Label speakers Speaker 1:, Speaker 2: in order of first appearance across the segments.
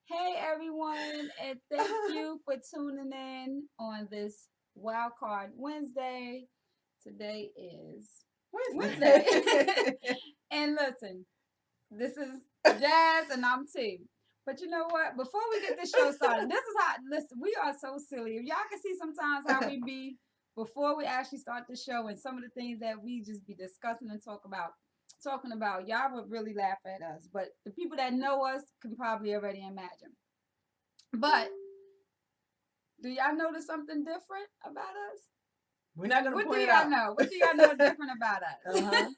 Speaker 1: Hey everyone, and thank you for tuning in on this Wild Card Wednesday. Today is Wednesday. And listen, this is Jazz and I'm T. But you know what? Before we get this show started, this is how listen, we are so silly. If y'all can see sometimes how we be before we actually start the show and some of the things that we just be discussing and talking about, y'all would really laugh at us. But the people that know us can probably already imagine. But do y'all notice something different about us?
Speaker 2: We're not gonna
Speaker 1: What
Speaker 2: point
Speaker 1: do
Speaker 2: it
Speaker 1: y'all
Speaker 2: out.
Speaker 1: know? What do y'all know different about us?
Speaker 2: Uh-huh.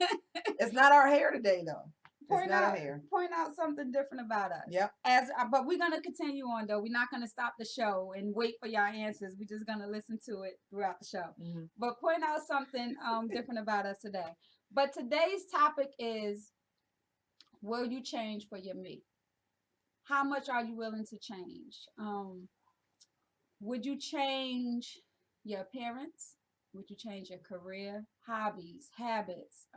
Speaker 2: It's not our hair today, though.
Speaker 1: Point
Speaker 2: It's not
Speaker 1: out,
Speaker 2: our hair.
Speaker 1: point out something different about us.
Speaker 2: Yep.
Speaker 1: But we're gonna continue on though. We're not gonna stop the show and wait for your answers. We're just gonna listen to it throughout the show.
Speaker 2: Mm-hmm.
Speaker 1: But point out something different about us today. But today's topic is: will you change for your me? How much are you willing to change? Would you change your appearance? Would you change your career, hobbies, habits?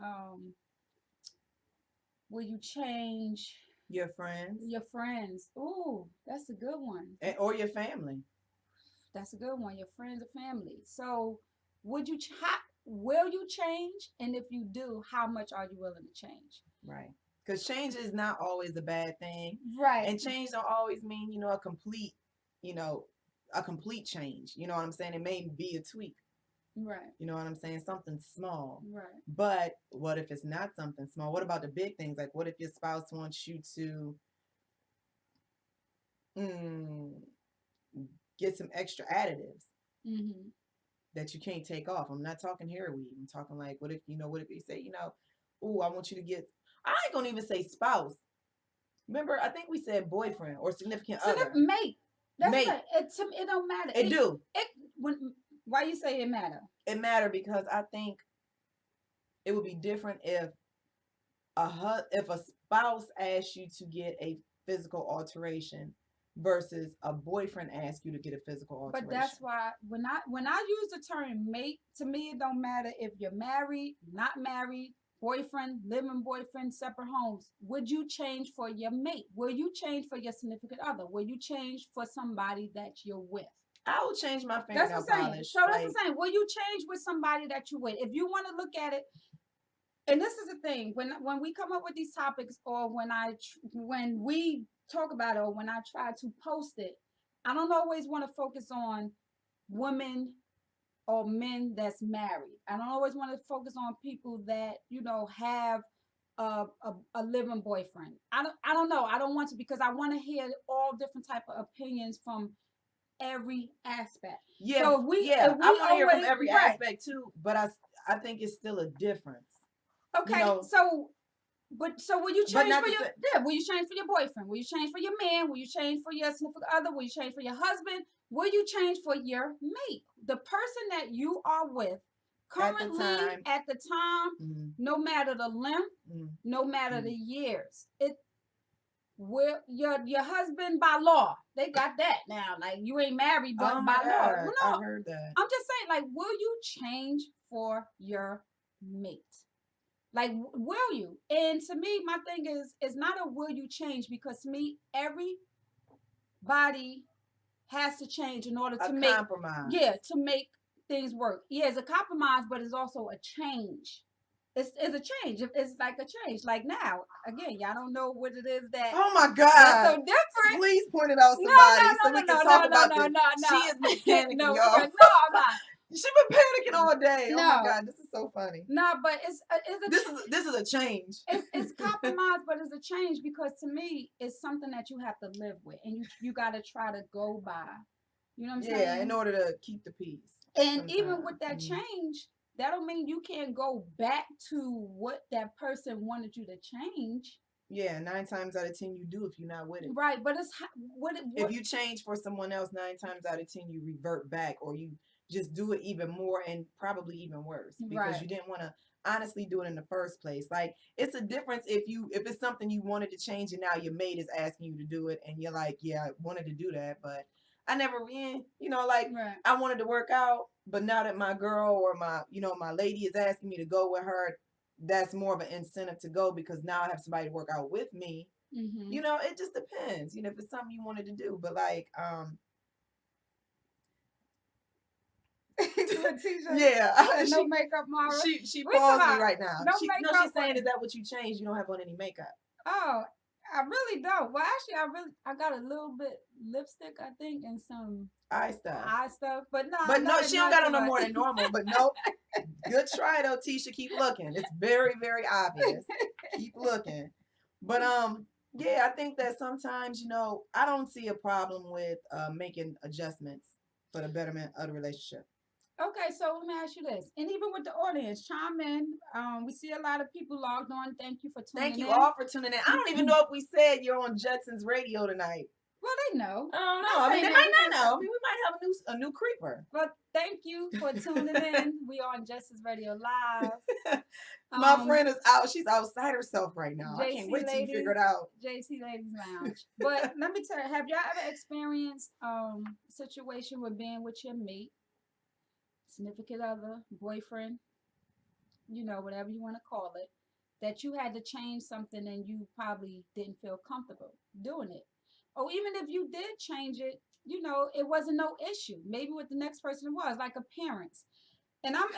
Speaker 1: Will you change
Speaker 2: Your friends
Speaker 1: your friends? Ooh, that's a good one.
Speaker 2: or your family.
Speaker 1: That's a good one. Your friends or family. So, would you? Will you change? And if you do, how much are you willing to change?
Speaker 2: Right. Because change is not always a bad thing.
Speaker 1: Right.
Speaker 2: And change don't always mean, you know, a complete change. You know what I'm saying? It may be a tweak.
Speaker 1: Right.
Speaker 2: You know what I'm saying? Something small.
Speaker 1: Right.
Speaker 2: But what if it's not something small? What about the big things? Like, what if your spouse wants you to get some extra additives that you can't take off? I'm not talking hair weave. I'm talking like, what if you say, oh, I want you to get, I ain't gonna even say spouse. Remember, I think we said boyfriend or significant other.
Speaker 1: Mate. That's
Speaker 2: mate.
Speaker 1: Right. It don't matter. Why you say it matter?
Speaker 2: It matter because I think it would be different if a spouse asked you to get a physical alteration versus a boyfriend asks you to get a physical alteration.
Speaker 1: But that's why when I use the term mate, to me it don't matter if you're married, not married, boyfriend, living boyfriend, separate homes. Would you change for your mate? Will you change for your significant other? Will you change for somebody that you're with?
Speaker 2: I will change my fingernail polish.
Speaker 1: So that's what I'm saying. Will you change with somebody that you're with? If you want to look at it, and this is the thing, when we come up with these topics, or when we talk about it, or when I try to post it, I don't always want to focus on women or men that's married. I don't always want to focus on people that have a living boyfriend. I don't know. I don't want to, because I want to hear all different type of opinions from every aspect.
Speaker 2: Yeah. So I want to hear from every aspect too, but I think it's still a difference.
Speaker 1: Okay. So will you change for your will you change for your boyfriend? Will you change for your man? Will you change for your significant other? Will you change for your husband? Will you change for your mate? The person that you are with currently at the time, no matter the length, no matter the years. Your husband by law, they got that now. Like, you ain't married, but by law.
Speaker 2: Well, no, I heard that.
Speaker 1: I'm just saying, like, will you change for your mate? Like, will you? And to me, my thing is not a will you change, because to me, everybody has to change in order to make compromise. Yeah, to make things work. Yeah, it's a compromise, but it's also a change. It's a change. It's like a change. Like, now, again, y'all don't know what it is that.
Speaker 2: Oh my God!
Speaker 1: That's so different.
Speaker 2: Please point it out somebody so we can talk about this. She has been panicking, y'all.
Speaker 1: No, I'm not.
Speaker 2: She's been panicking all day. No. Oh my God, this is so funny.
Speaker 1: No, but
Speaker 2: this is a change.
Speaker 1: It's compromise, but it's a change, because to me, it's something that you have to live with, and you got to try to go by. You know what I'm saying?
Speaker 2: Yeah, in order to keep the peace.
Speaker 1: And sometimes, even with that change, that don't mean you can't go back to what that person wanted you to change.
Speaker 2: Yeah, 9 times out of 10 you do if you're not with it.
Speaker 1: Right, but it's
Speaker 2: if you change for someone else, 9 times out of 10 you revert back, or you just do it even more and probably even worse, because you didn't want to honestly do it in the first place. Like, it's a difference if it's something you wanted to change and now your mate is asking you to do it and you're like, yeah, I wanted to do that, but I never I wanted to work out, but now that my girl or my lady is asking me to go with her, that's more of an incentive to go, because now I have somebody to work out with me. You know, it just depends. You know, if it's something you wanted to do, but like, yeah,
Speaker 1: no makeup, Mara.
Speaker 2: She paused me right now. No makeup. No, she's saying, is that what you changed? You don't have on any makeup.
Speaker 1: Oh, I really don't. Well, actually, I got a little bit lipstick, I think, and some
Speaker 2: eye stuff.
Speaker 1: But no,
Speaker 2: she don't got on no more than normal. But nope. Good try though, Tisha. Keep looking. It's very, very obvious. Keep looking. But yeah, I think that sometimes, you know, I don't see a problem with making adjustments for the betterment of the relationship.
Speaker 1: Okay, so let me ask you this, and even with the audience, chime in. We see a lot of people logged on. Thank you for tuning in.
Speaker 2: Thank you all for tuning in. I don't even know if we said you're on Judson's radio tonight.
Speaker 1: Well, they know.
Speaker 2: I don't know. I mean, they might not know. I mean, we might have a new creeper.
Speaker 1: But thank you for tuning in. We are on Justice Radio Live.
Speaker 2: My friend is out. She's outside herself right now. I can't wait till you figure it out.
Speaker 1: JT Ladies Lounge. But let me tell you, have y'all ever experienced a situation with being with your mate, significant other, boyfriend, you know, whatever you want to call it, that you had to change something and you probably didn't feel comfortable doing it? Or even if you did change it, you know, it wasn't no issue. Maybe with the next person it was, like a parent's. And I'm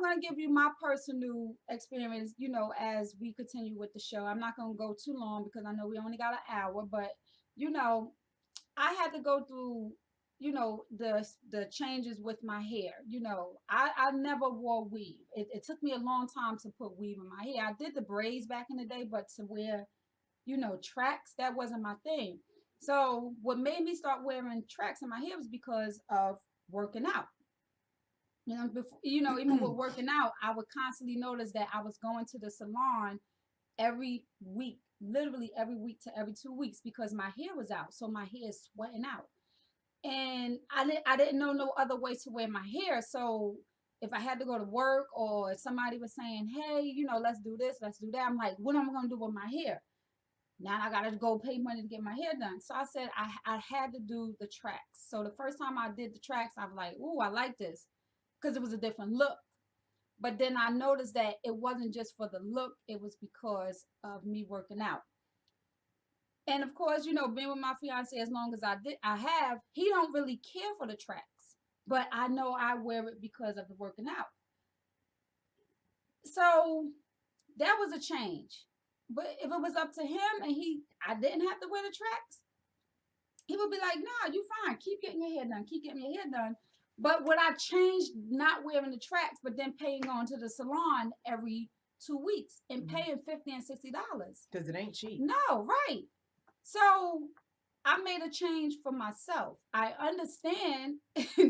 Speaker 1: gonna give you my personal experience, you know, as we continue with the show. I'm not gonna go too long because I know we only got an hour, but you know, I had to go through, you know, the changes with my hair. You know, I never wore weave. It took me a long time to put weave in my hair. I did the braids back in the day, but to wear, you know, tracks, that wasn't my thing. So what made me start wearing tracks in my hair was because of working out. You know, before, you know, even with working out, I would constantly notice that I was going to the salon every week, literally every week to every 2 weeks, because my hair was out. So my hair is sweating out. And I didn't know no other way to wear my hair. So if I had to go to work or if somebody was saying, hey, you know, let's do this, let's do that, I'm like, what am I going to do with my hair? Now I got to go pay money to get my hair done. So I said I had to do the tracks. So the first time I did the tracks, I was like, ooh, I like this, because it was a different look. But then I noticed that it wasn't just for the look, it was because of me working out. And of course, you know, being with my fiance as long as I have, he don't really care for the tracks. But I know I wear it because of the working out. So that was a change. But if it was up to him and I didn't have to wear the tracks, he would be like, nah, you fine. Keep getting your hair done. Keep getting your hair done. But what I changed, not wearing the tracks, but then paying on to the salon every 2 weeks and paying $50 and $60.
Speaker 2: Because it ain't cheap.
Speaker 1: No, right. So I made a change for myself. I understand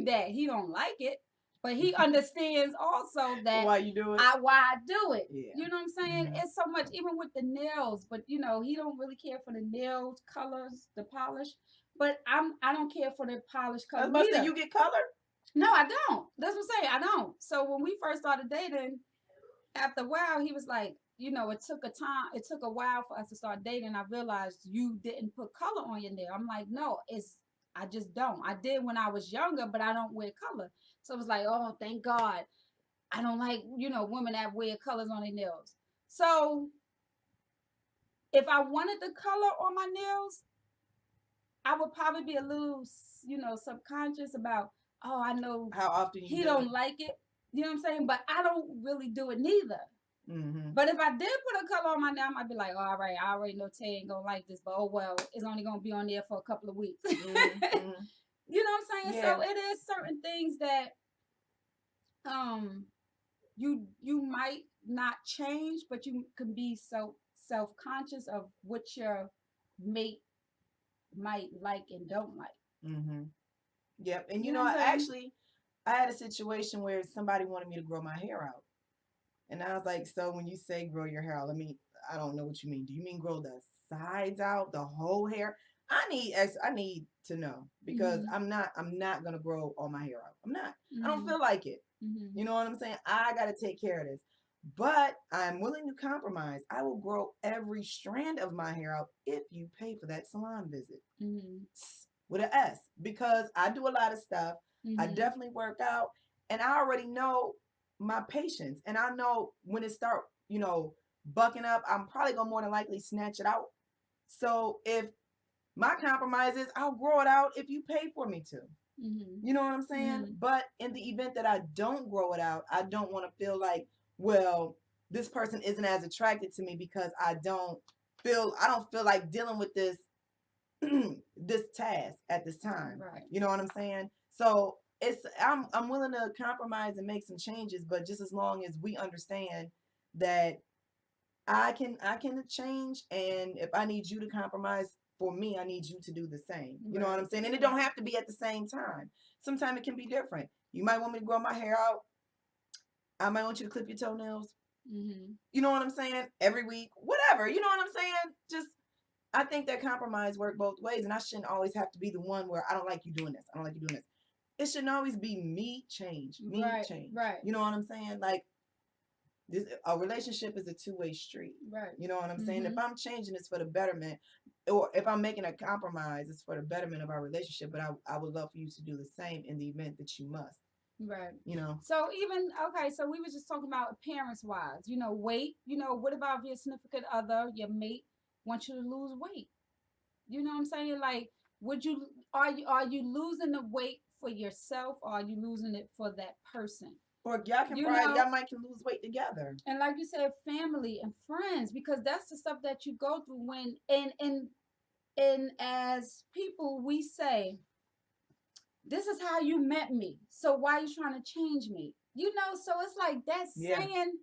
Speaker 1: that he don't like it, but he understands also that
Speaker 2: why you do it.
Speaker 1: Why I do it.
Speaker 2: Yeah.
Speaker 1: You know what I'm saying? It's so much, even with the nails, but you know, he don't really care for the nails, colors, the polish. But I don't care for the polish color.
Speaker 2: But you get color?
Speaker 1: No, I don't. That's what I'm saying. I don't. So when we first started dating, after a while, he was like, you know, it took a while for us to start dating. I realized you didn't put color on your nail. I'm like, no, I just don't. I did when I was younger, but I don't wear color. So it was like, oh, thank God. I don't like, you know, women that wear colors on their nails. So if I wanted the color on my nails, I would probably be a little, you know, subconscious about, oh, I know
Speaker 2: how often
Speaker 1: he don't like it. You know what I'm saying? But I don't really do it neither.
Speaker 2: Mm-hmm.
Speaker 1: But if I did put a color on my nail, I might be like, oh, all right, I already know Tay ain't gonna like this, but oh well, it's only gonna be on there for a couple of weeks. Mm-hmm. You know what I'm saying? Yeah. So it is certain things that you might not change, but you can be so self-conscious of what your mate might like and don't like.
Speaker 2: Mm-hmm. Yep. And you know actually, I had a situation where somebody wanted me to grow my hair out. And I was like, so when you say grow your hair out, I don't know what you mean. Do you mean grow the sides out, the whole hair? I need to know, because I'm not going to grow all my hair out. I'm not. I don't feel like it. You know what I'm saying? I got to take care of this. But I'm willing to compromise. I will grow every strand of my hair out if you pay for that salon visit. With an S, because I do a lot of stuff. I definitely work out, and I already know my patience, and I know when it start, you know, bucking up, I'm probably gonna more than likely snatch it out So if my compromise is, I'll grow it out if you pay for me to. You know what I'm saying? But in the event that I don't grow it out, I don't want to feel like, well, this person isn't as attracted to me because I don't feel like dealing with this this task at this time.
Speaker 1: Right.
Speaker 2: You know what I'm saying? So I'm willing to compromise and make some changes, but just as long as we understand that I can change, and if I need you to compromise for me, I need you to do the same. You know what I'm saying? And it don't have to be at the same time. Sometimes it can be different. You might want me to grow my hair out. I might want you to clip your toenails. You know what I'm saying? Every week, whatever. You know what I'm saying? Just, I think that compromise work both ways, and I shouldn't always have to be the one where I don't like you doing this. I don't like you doing this. It shouldn't always be me change. Change.
Speaker 1: Right.
Speaker 2: You know what I'm saying? Like, a relationship is a two-way street.
Speaker 1: Right.
Speaker 2: You know what I'm saying? If I'm changing, it's for the betterment, or if I'm making a compromise, it's for the betterment of our relationship. But I would love for you to do the same in the event that you must.
Speaker 1: Right.
Speaker 2: You know.
Speaker 1: So even so we were just talking about appearance wise. Weight. What about if your significant other, your mate, wants you to lose weight? You know what I'm saying? Like, are you losing the weight for yourself, or are you losing it for that person?
Speaker 2: Or y'all might can lose weight together.
Speaker 1: And like you said, family and friends, because that's the stuff that you go through when and as people we say, this is how you met me. So why are you trying to change me? So it's like that's saying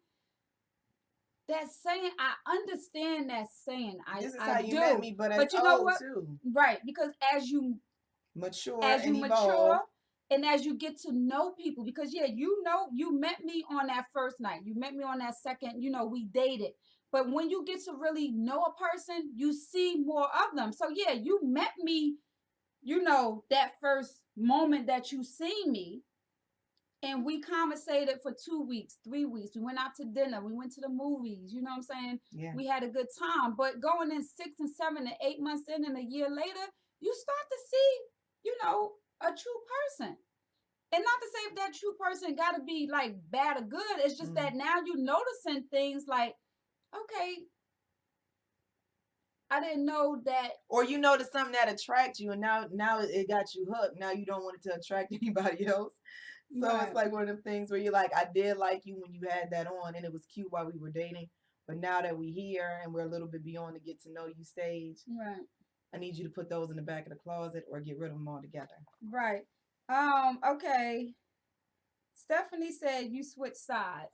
Speaker 1: I understand that saying.
Speaker 2: This is how you met me, but
Speaker 1: you know what? Too. Right, because as you
Speaker 2: mature,
Speaker 1: and as you get to know people, because you met me on that first night, you met me on that second, we dated. But when you get to really know a person, you see more of them. So you met me, that first moment that you seen me, and we conversated for 2 weeks, 3 weeks. We went out to dinner. We went to the movies. You know what I'm saying?
Speaker 2: Yeah.
Speaker 1: We had a good time. But going in 6 and 7 and 8 months in and a year later, you start to see, a true person. And not to say if that true person got to be like bad or good. It's just that now you noticing things like, okay, I didn't know that.
Speaker 2: Or you notice something that attracts you, and now it got you hooked. Now you don't want it to attract anybody else. So It's like one of them things where you're like, I did like you when you had that on, and it was cute while we were dating. But now that we're here and we're a little bit beyond the get to know you stage,
Speaker 1: right,
Speaker 2: I need you to put those in the back of the closet or get rid of them altogether.
Speaker 1: Right. Okay. Stephanie said you switched sides.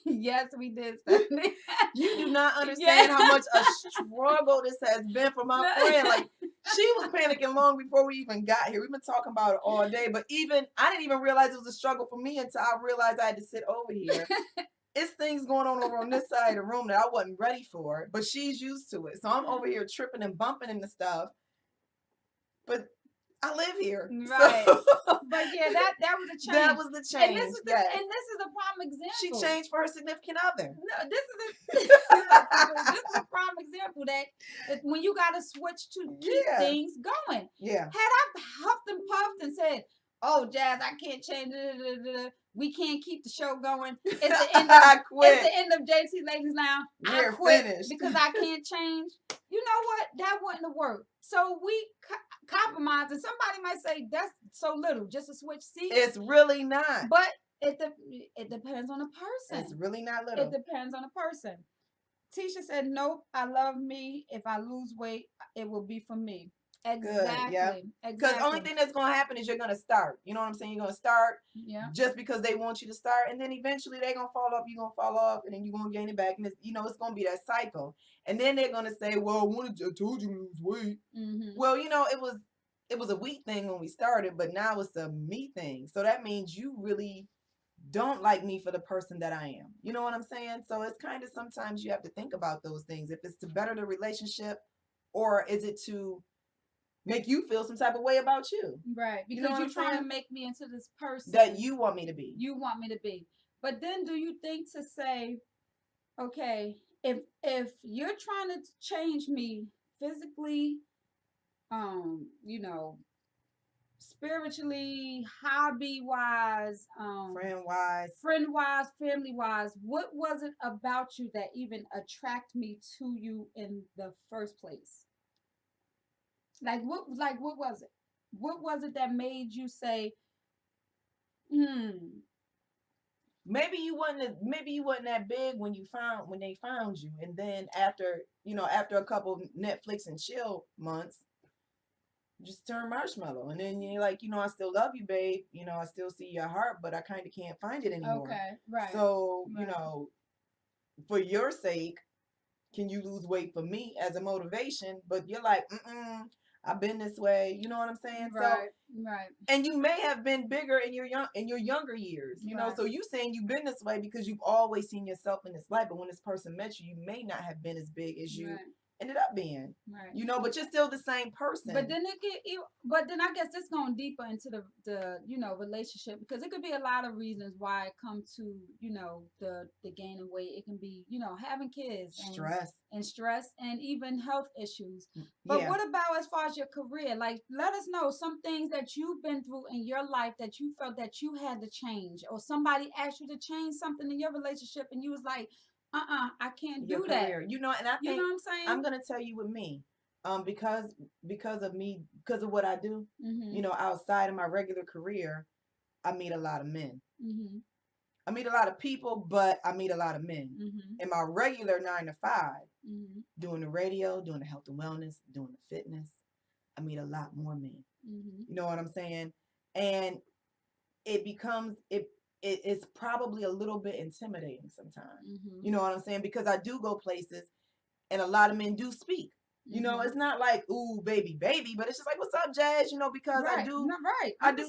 Speaker 1: Yes, we did, Stephanie.
Speaker 2: You do not understand how much a struggle this has been for my friend. Like, she was panicking long before we even got here. We've been talking about it all day, but I didn't even realize it was a struggle for me until I realized I had to sit over here. It's things going on over on this side of the room that I wasn't ready for, but she's used to it. So I'm over here tripping and bumping into stuff. But I live here.
Speaker 1: Right.
Speaker 2: So,
Speaker 1: but that was a change.
Speaker 2: That was the change.
Speaker 1: And this is a prime example.
Speaker 2: She changed for her significant other.
Speaker 1: No, this is a prime example that when you got to switch to keep things going.
Speaker 2: Yeah.
Speaker 1: Had I huffed and puffed and said, "Oh, Jazz, I can't change. We can't keep the show going. It's the end of
Speaker 2: I quit.
Speaker 1: It's the end of JT Ladies Lounge. I quit finished. Because I can't change." You know what? That wouldn't have worked. So we compromise, and somebody might say that's so little, just a switch seats.
Speaker 2: It's really not.
Speaker 1: But it depends on the person.
Speaker 2: It's really not little.
Speaker 1: It depends on the person. Tisha said, "Nope, I love me. If I lose weight, it will be for me." Exactly.
Speaker 2: Yeah. Because the only thing that's going to happen is you're going to start. You know what I'm saying? You're going to start just because they want you to start. And then eventually they're going to fall off. You're going to fall off. And then you're going to gain it back. And it's going to be that cycle. And then they're going to say, well, I told you to lose weight. Mm-hmm. Well, it was a we thing when we started. But now it's a me thing. So that means you really don't like me for the person that I am. You know what I'm saying? So it's kind of sometimes you have to think about those things. If it's to better the relationship, or is it to make you feel some type of way about you.
Speaker 1: Right. Because you're trying to make me into this person
Speaker 2: that you want me to be.
Speaker 1: You want me to be. But then do you think to say, okay, if you're trying to change me physically, spiritually, hobby-wise, friend-wise, family-wise, what was it about you that even attracted me to you in the first place? Like what was it? What was it that made you say,
Speaker 2: maybe you wasn't that big when they found you, and then after a couple Netflix and chill months, just turn marshmallow, and then you're like, I still love you, babe. I still see your heart, but I kind of can't find it anymore.
Speaker 1: Okay, right.
Speaker 2: So for your sake, can you lose weight for me as a motivation? But you're like, I've been this way. You know what I'm saying?
Speaker 1: Right, right.
Speaker 2: And you may have been bigger in your younger years,
Speaker 1: right.
Speaker 2: So you saying you've been this way because you've always seen yourself in this light. But when this person met you, you may not have been as big as you ended up being. Right. But you're still the same person.
Speaker 1: But then I guess this going deeper into the relationship, because it could be a lot of reasons why it comes to the gaining weight. It can be having kids, and stress, and even health issues. But what about as far as your career? Like, let us know some things that you've been through in your life that you felt that you had to change, or somebody asked you to change something in your relationship and you was like, I can't do that.
Speaker 2: And I think,
Speaker 1: what I'm saying?
Speaker 2: I'm gonna tell you with me, because of what I do, outside of my regular career, I meet a lot of men. I meet a lot of people, but I meet a lot of men. In my regular 9 to 5, doing the radio, doing the health and wellness, doing the fitness, I meet a lot more men. You know what I'm saying? And it becomes it's probably a little bit intimidating sometimes. You know what I'm saying? Because I do go places and a lot of men do speak. It's not like, ooh, baby, but it's just like, what's up, Jazz? Because I do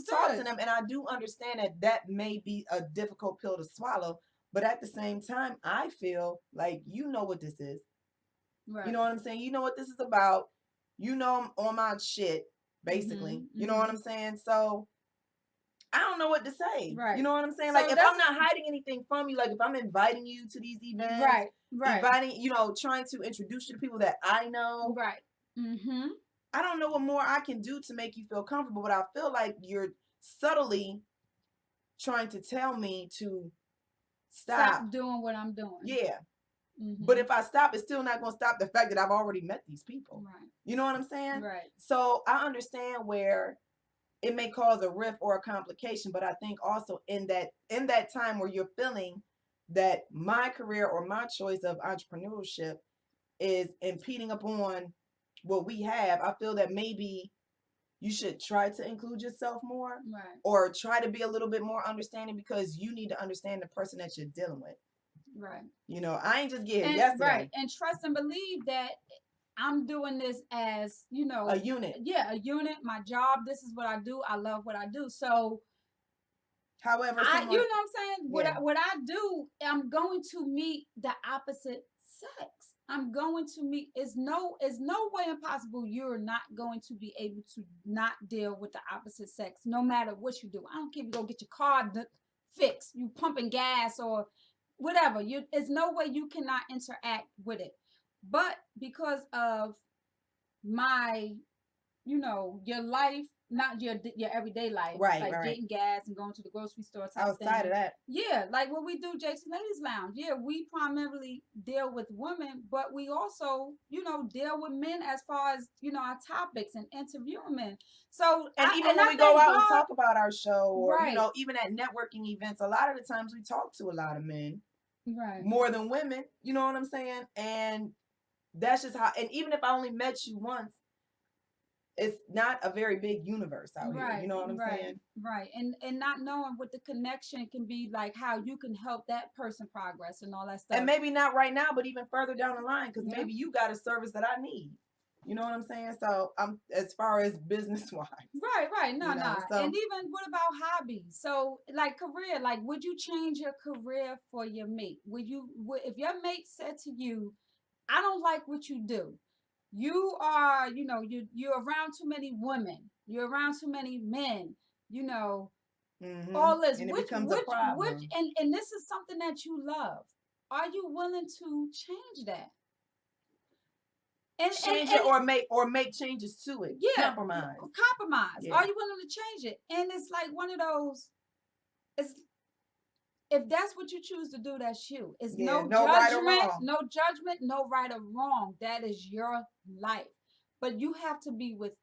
Speaker 2: talk to them, and I do understand that may be a difficult pill to swallow. But at the same time, I feel like what this is. Right. You know what I'm saying? You know what this is about. I'm on my shit, basically. You know what I'm saying? So I don't know what to say. Right. You know what I'm saying? So like, if I'm not hiding anything from you, like if I'm inviting you to these events, right. Inviting, trying to introduce you to people that I know. Right. I don't know what more I can do to make you feel comfortable, but I feel like you're subtly trying to tell me to stop
Speaker 1: doing what I'm doing.
Speaker 2: Yeah. But if I stop, it's still not going to stop the fact that I've already met these people. Right. You know what I'm saying? Right. So I understand where it may cause a rift or a complication, but I think also in that time where you're feeling that my career or my choice of entrepreneurship is impeding upon what we have, I feel that maybe you should try to include yourself more, right. Or try to be a little bit more understanding, because you need to understand the person that you're dealing with. Right. I ain't just getting yesterday.
Speaker 1: Right. And trust and believe that I'm doing this as,
Speaker 2: a unit.
Speaker 1: Yeah, a unit. My job. This is what I do. I love what I do. So,
Speaker 2: however,
Speaker 1: you know what I'm saying? Yeah. What I do, I'm going to meet the opposite sex. I'm going to meet. It's no way impossible you're not going to be able to not deal with the opposite sex, no matter what you do. I don't care if you go get your car fixed, you pumping gas or whatever. There's no way you cannot interact with it. But because of my, your life, not your everyday life,
Speaker 2: right,
Speaker 1: like
Speaker 2: right.
Speaker 1: Getting gas and going to the grocery store type
Speaker 2: outside
Speaker 1: thing.
Speaker 2: Of that.
Speaker 1: Yeah, like what we do, Jason Ladies Lounge. Yeah, we primarily deal with women, but we also, deal with men as far as, our topics and interviewing men. So,
Speaker 2: even when we go out and talk about our show, or, right. Even at networking events, a lot of the times we talk to a lot of men. Right. More than women, you know what I'm saying? And that's just how, and even if I only met you once, it's not a very big universe out here. You know what I'm saying?
Speaker 1: Right. And not knowing what the connection can be, like how you can help that person progress and all that stuff.
Speaker 2: And maybe not right now, but even further down the line, because maybe you got a service that I need. You know what I'm saying? So I'm, as far as business wise.
Speaker 1: Right. No. So, and even what about hobbies? So like career, like would you change your career for your mate? If your mate said to you, I don't like what you do. You are, you're around too many women. You're around too many men, all this.
Speaker 2: And it becomes a problem.
Speaker 1: And this is something that you love. Are you willing to change that?
Speaker 2: Change it or make changes to it.
Speaker 1: Yeah.
Speaker 2: Compromise.
Speaker 1: Yeah. Are you willing to change it? And it's like one of those, if that's what you choose to do, that's you. It's no judgment,
Speaker 2: right or wrong.
Speaker 1: No judgment, no right or wrong. That is your life. but you have to be with,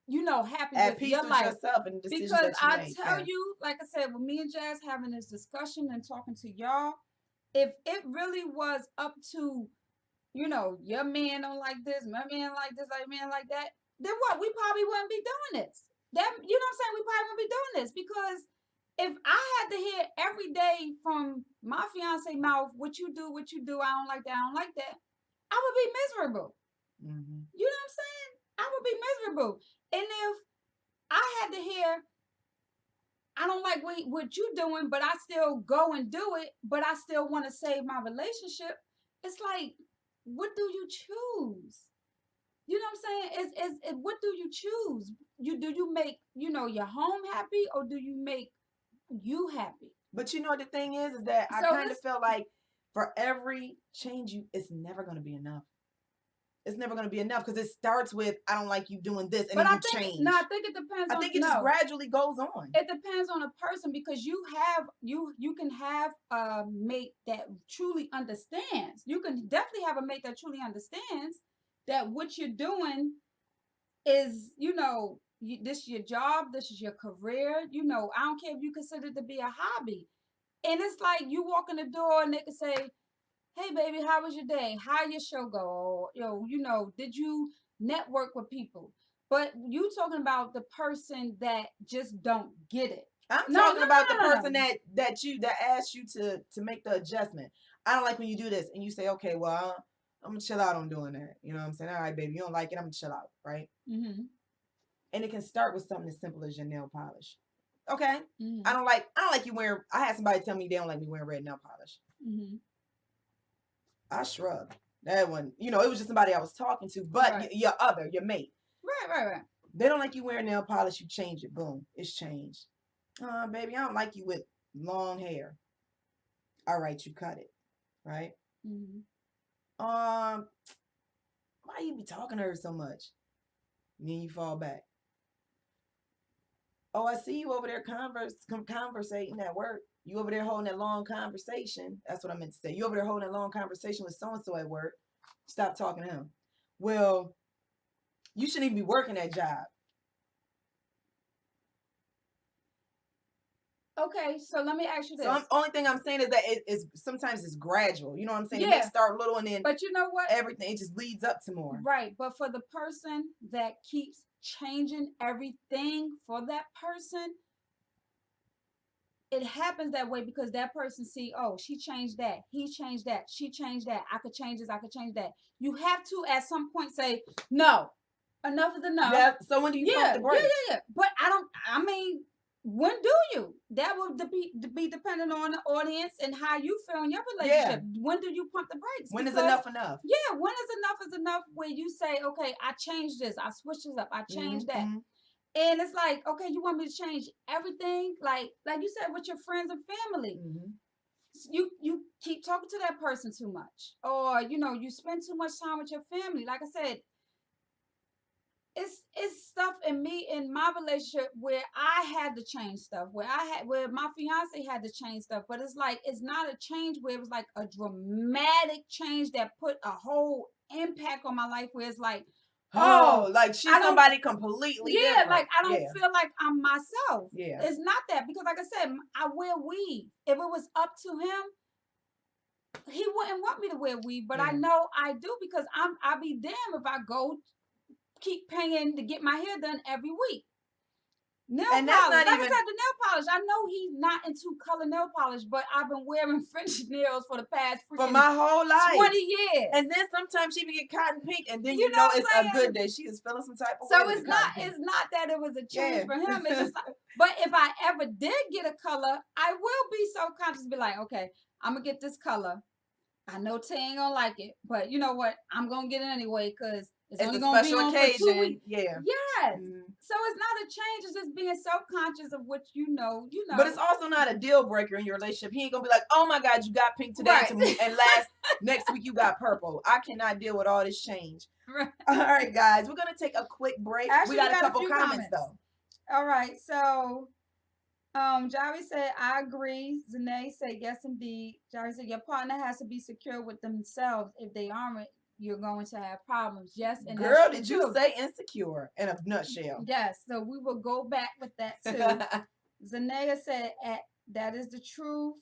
Speaker 1: happy
Speaker 2: at
Speaker 1: with
Speaker 2: peace
Speaker 1: your
Speaker 2: with
Speaker 1: life.
Speaker 2: yourself and the decisions
Speaker 1: Because
Speaker 2: that you
Speaker 1: I
Speaker 2: make.
Speaker 1: tell you, like I said, with me and Jazz having this discussion and talking to y'all, if it really was up to, your man don't like this, my man like this, like man like that, then what? We probably wouldn't be doing this. That, you know what I'm saying? We probably wouldn't be doing this because if I had to hear every day from my fiance mouth, what you do, I don't like that, I don't like that, I would be miserable.
Speaker 2: Mm-hmm.
Speaker 1: You know what I'm saying? I would be miserable. And if I had to hear, I don't like what you doing, but I still go and do it, but I still want to save my relationship, it's like, what do you choose? You know what I'm saying? It's what do you choose? Do you make, your home happy, or do you make you happy?
Speaker 2: But you know what the thing is that I kind of feel like for every change it's never going to be enough. It's never going to be enough because it starts with, I don't like you doing this, and then you change.
Speaker 1: No, I think it depends.
Speaker 2: I think it just gradually goes on.
Speaker 1: It depends on a person because you can have a mate that truly understands. You can definitely have a mate that truly understands that what you're doing is, this is your job, this is your career. I don't care if you consider it to be a hobby. And it's like you walk in the door and they can say, hey baby, how was your day? How your show go? Did you network with people? But you talking about the person that just don't get it.
Speaker 2: I'm talking about the person that asked you to make the adjustment. I don't like when you do this, and you say, okay, well, I'm gonna chill out on doing that. You know what I'm saying? All right, baby, you don't like it, I'm gonna chill out, right? Mm-hmm. And it can start with something as simple as your nail polish. Okay, mm-hmm. I don't like you wearing. I had somebody tell me they don't like me wearing red nail polish. Mm-hmm. I shrugged. That one, it was just somebody I was talking to, but right. your mate.
Speaker 1: Right.
Speaker 2: They don't like you wearing nail polish, you change it. Boom, it's changed. Baby, I don't like you with long hair. All right, you cut it. Right? Mm-hmm. Why you be talking to her so much? And then you fall back. Oh, I see you over there conversating at work. You over there holding that long conversation. That's what I meant to say. You over there holding that long conversation with so-and-so at work. Stop talking to him. Well, you shouldn't even be working that job.
Speaker 1: Okay, so let me ask you this.
Speaker 2: So only thing I'm saying is that sometimes it's gradual. You know what I'm saying? Yeah. It may start little and then,
Speaker 1: but you know what?
Speaker 2: Everything, it just leads up to more.
Speaker 1: Right, but for the person that keeps changing everything for that person, it happens that way because that person see, oh, she changed that, he changed that, she changed that, I could change this, I could change that. You have to at some point say, no, enough is enough.
Speaker 2: Yeah. So when do you pump the brakes?
Speaker 1: Yeah. But when do you? That will be dependent on the audience and how you feel in your relationship. Yeah. When do you pump the brakes?
Speaker 2: When is enough enough?
Speaker 1: Yeah, when is enough where you say, okay, I changed this, I switched this up, I changed that. And it's like, okay, you want me to change everything? Like you said with your friends and family. Mm-hmm. You keep talking to that person too much. Or, you spend too much time with your family. Like I said, it's stuff in my relationship where I had to change stuff, where my fiance had to change stuff, but it's like it's not a change where it was like a dramatic change that put a whole impact on my life where it's like,
Speaker 2: like she's somebody completely different.
Speaker 1: Like I don't feel like I'm myself. Yeah. It's not that because like I said, I wear weave. If it was up to him, he wouldn't want me to wear weave, but I know I do because I'll be damned if I keep paying to get my hair done every week. Nail polish. I said, the nail polish. I know he's not into color nail polish, but I've been wearing French nails for the past
Speaker 2: for my whole life
Speaker 1: 20 years.
Speaker 2: And then sometimes she would get cotton pink, and then you know it's a good day. She is feeling some type of way.
Speaker 1: So it's not that it was a change for him. It's just like, but if I ever did get a color, I will be so conscious, be like, okay, I'm gonna get this color. I know Tay ain't gonna like it, but you know what? I'm gonna get it anyway because it's only gonna be on for 2 weeks.
Speaker 2: Yeah.
Speaker 1: Yes. So it's not a change. It's just being self-conscious of what you know.
Speaker 2: But it's also not a deal breaker in your relationship. He ain't gonna be like, oh my God, you got pink today, right. And next week you got purple. I cannot deal with all this change. Right. All right, guys, we're gonna take a quick break.
Speaker 1: Actually,
Speaker 2: we got a couple comments though.
Speaker 1: All right, so Javi said, I agree. Zanae said, yes, indeed. Javi said, your partner has to be secure with themselves. If they aren't, you're going to have problems. Yes, and
Speaker 2: girl,
Speaker 1: that's
Speaker 2: did you say insecure in a nutshell?
Speaker 1: Yes, so we will go back with that too. Zanaya said, that is the truth.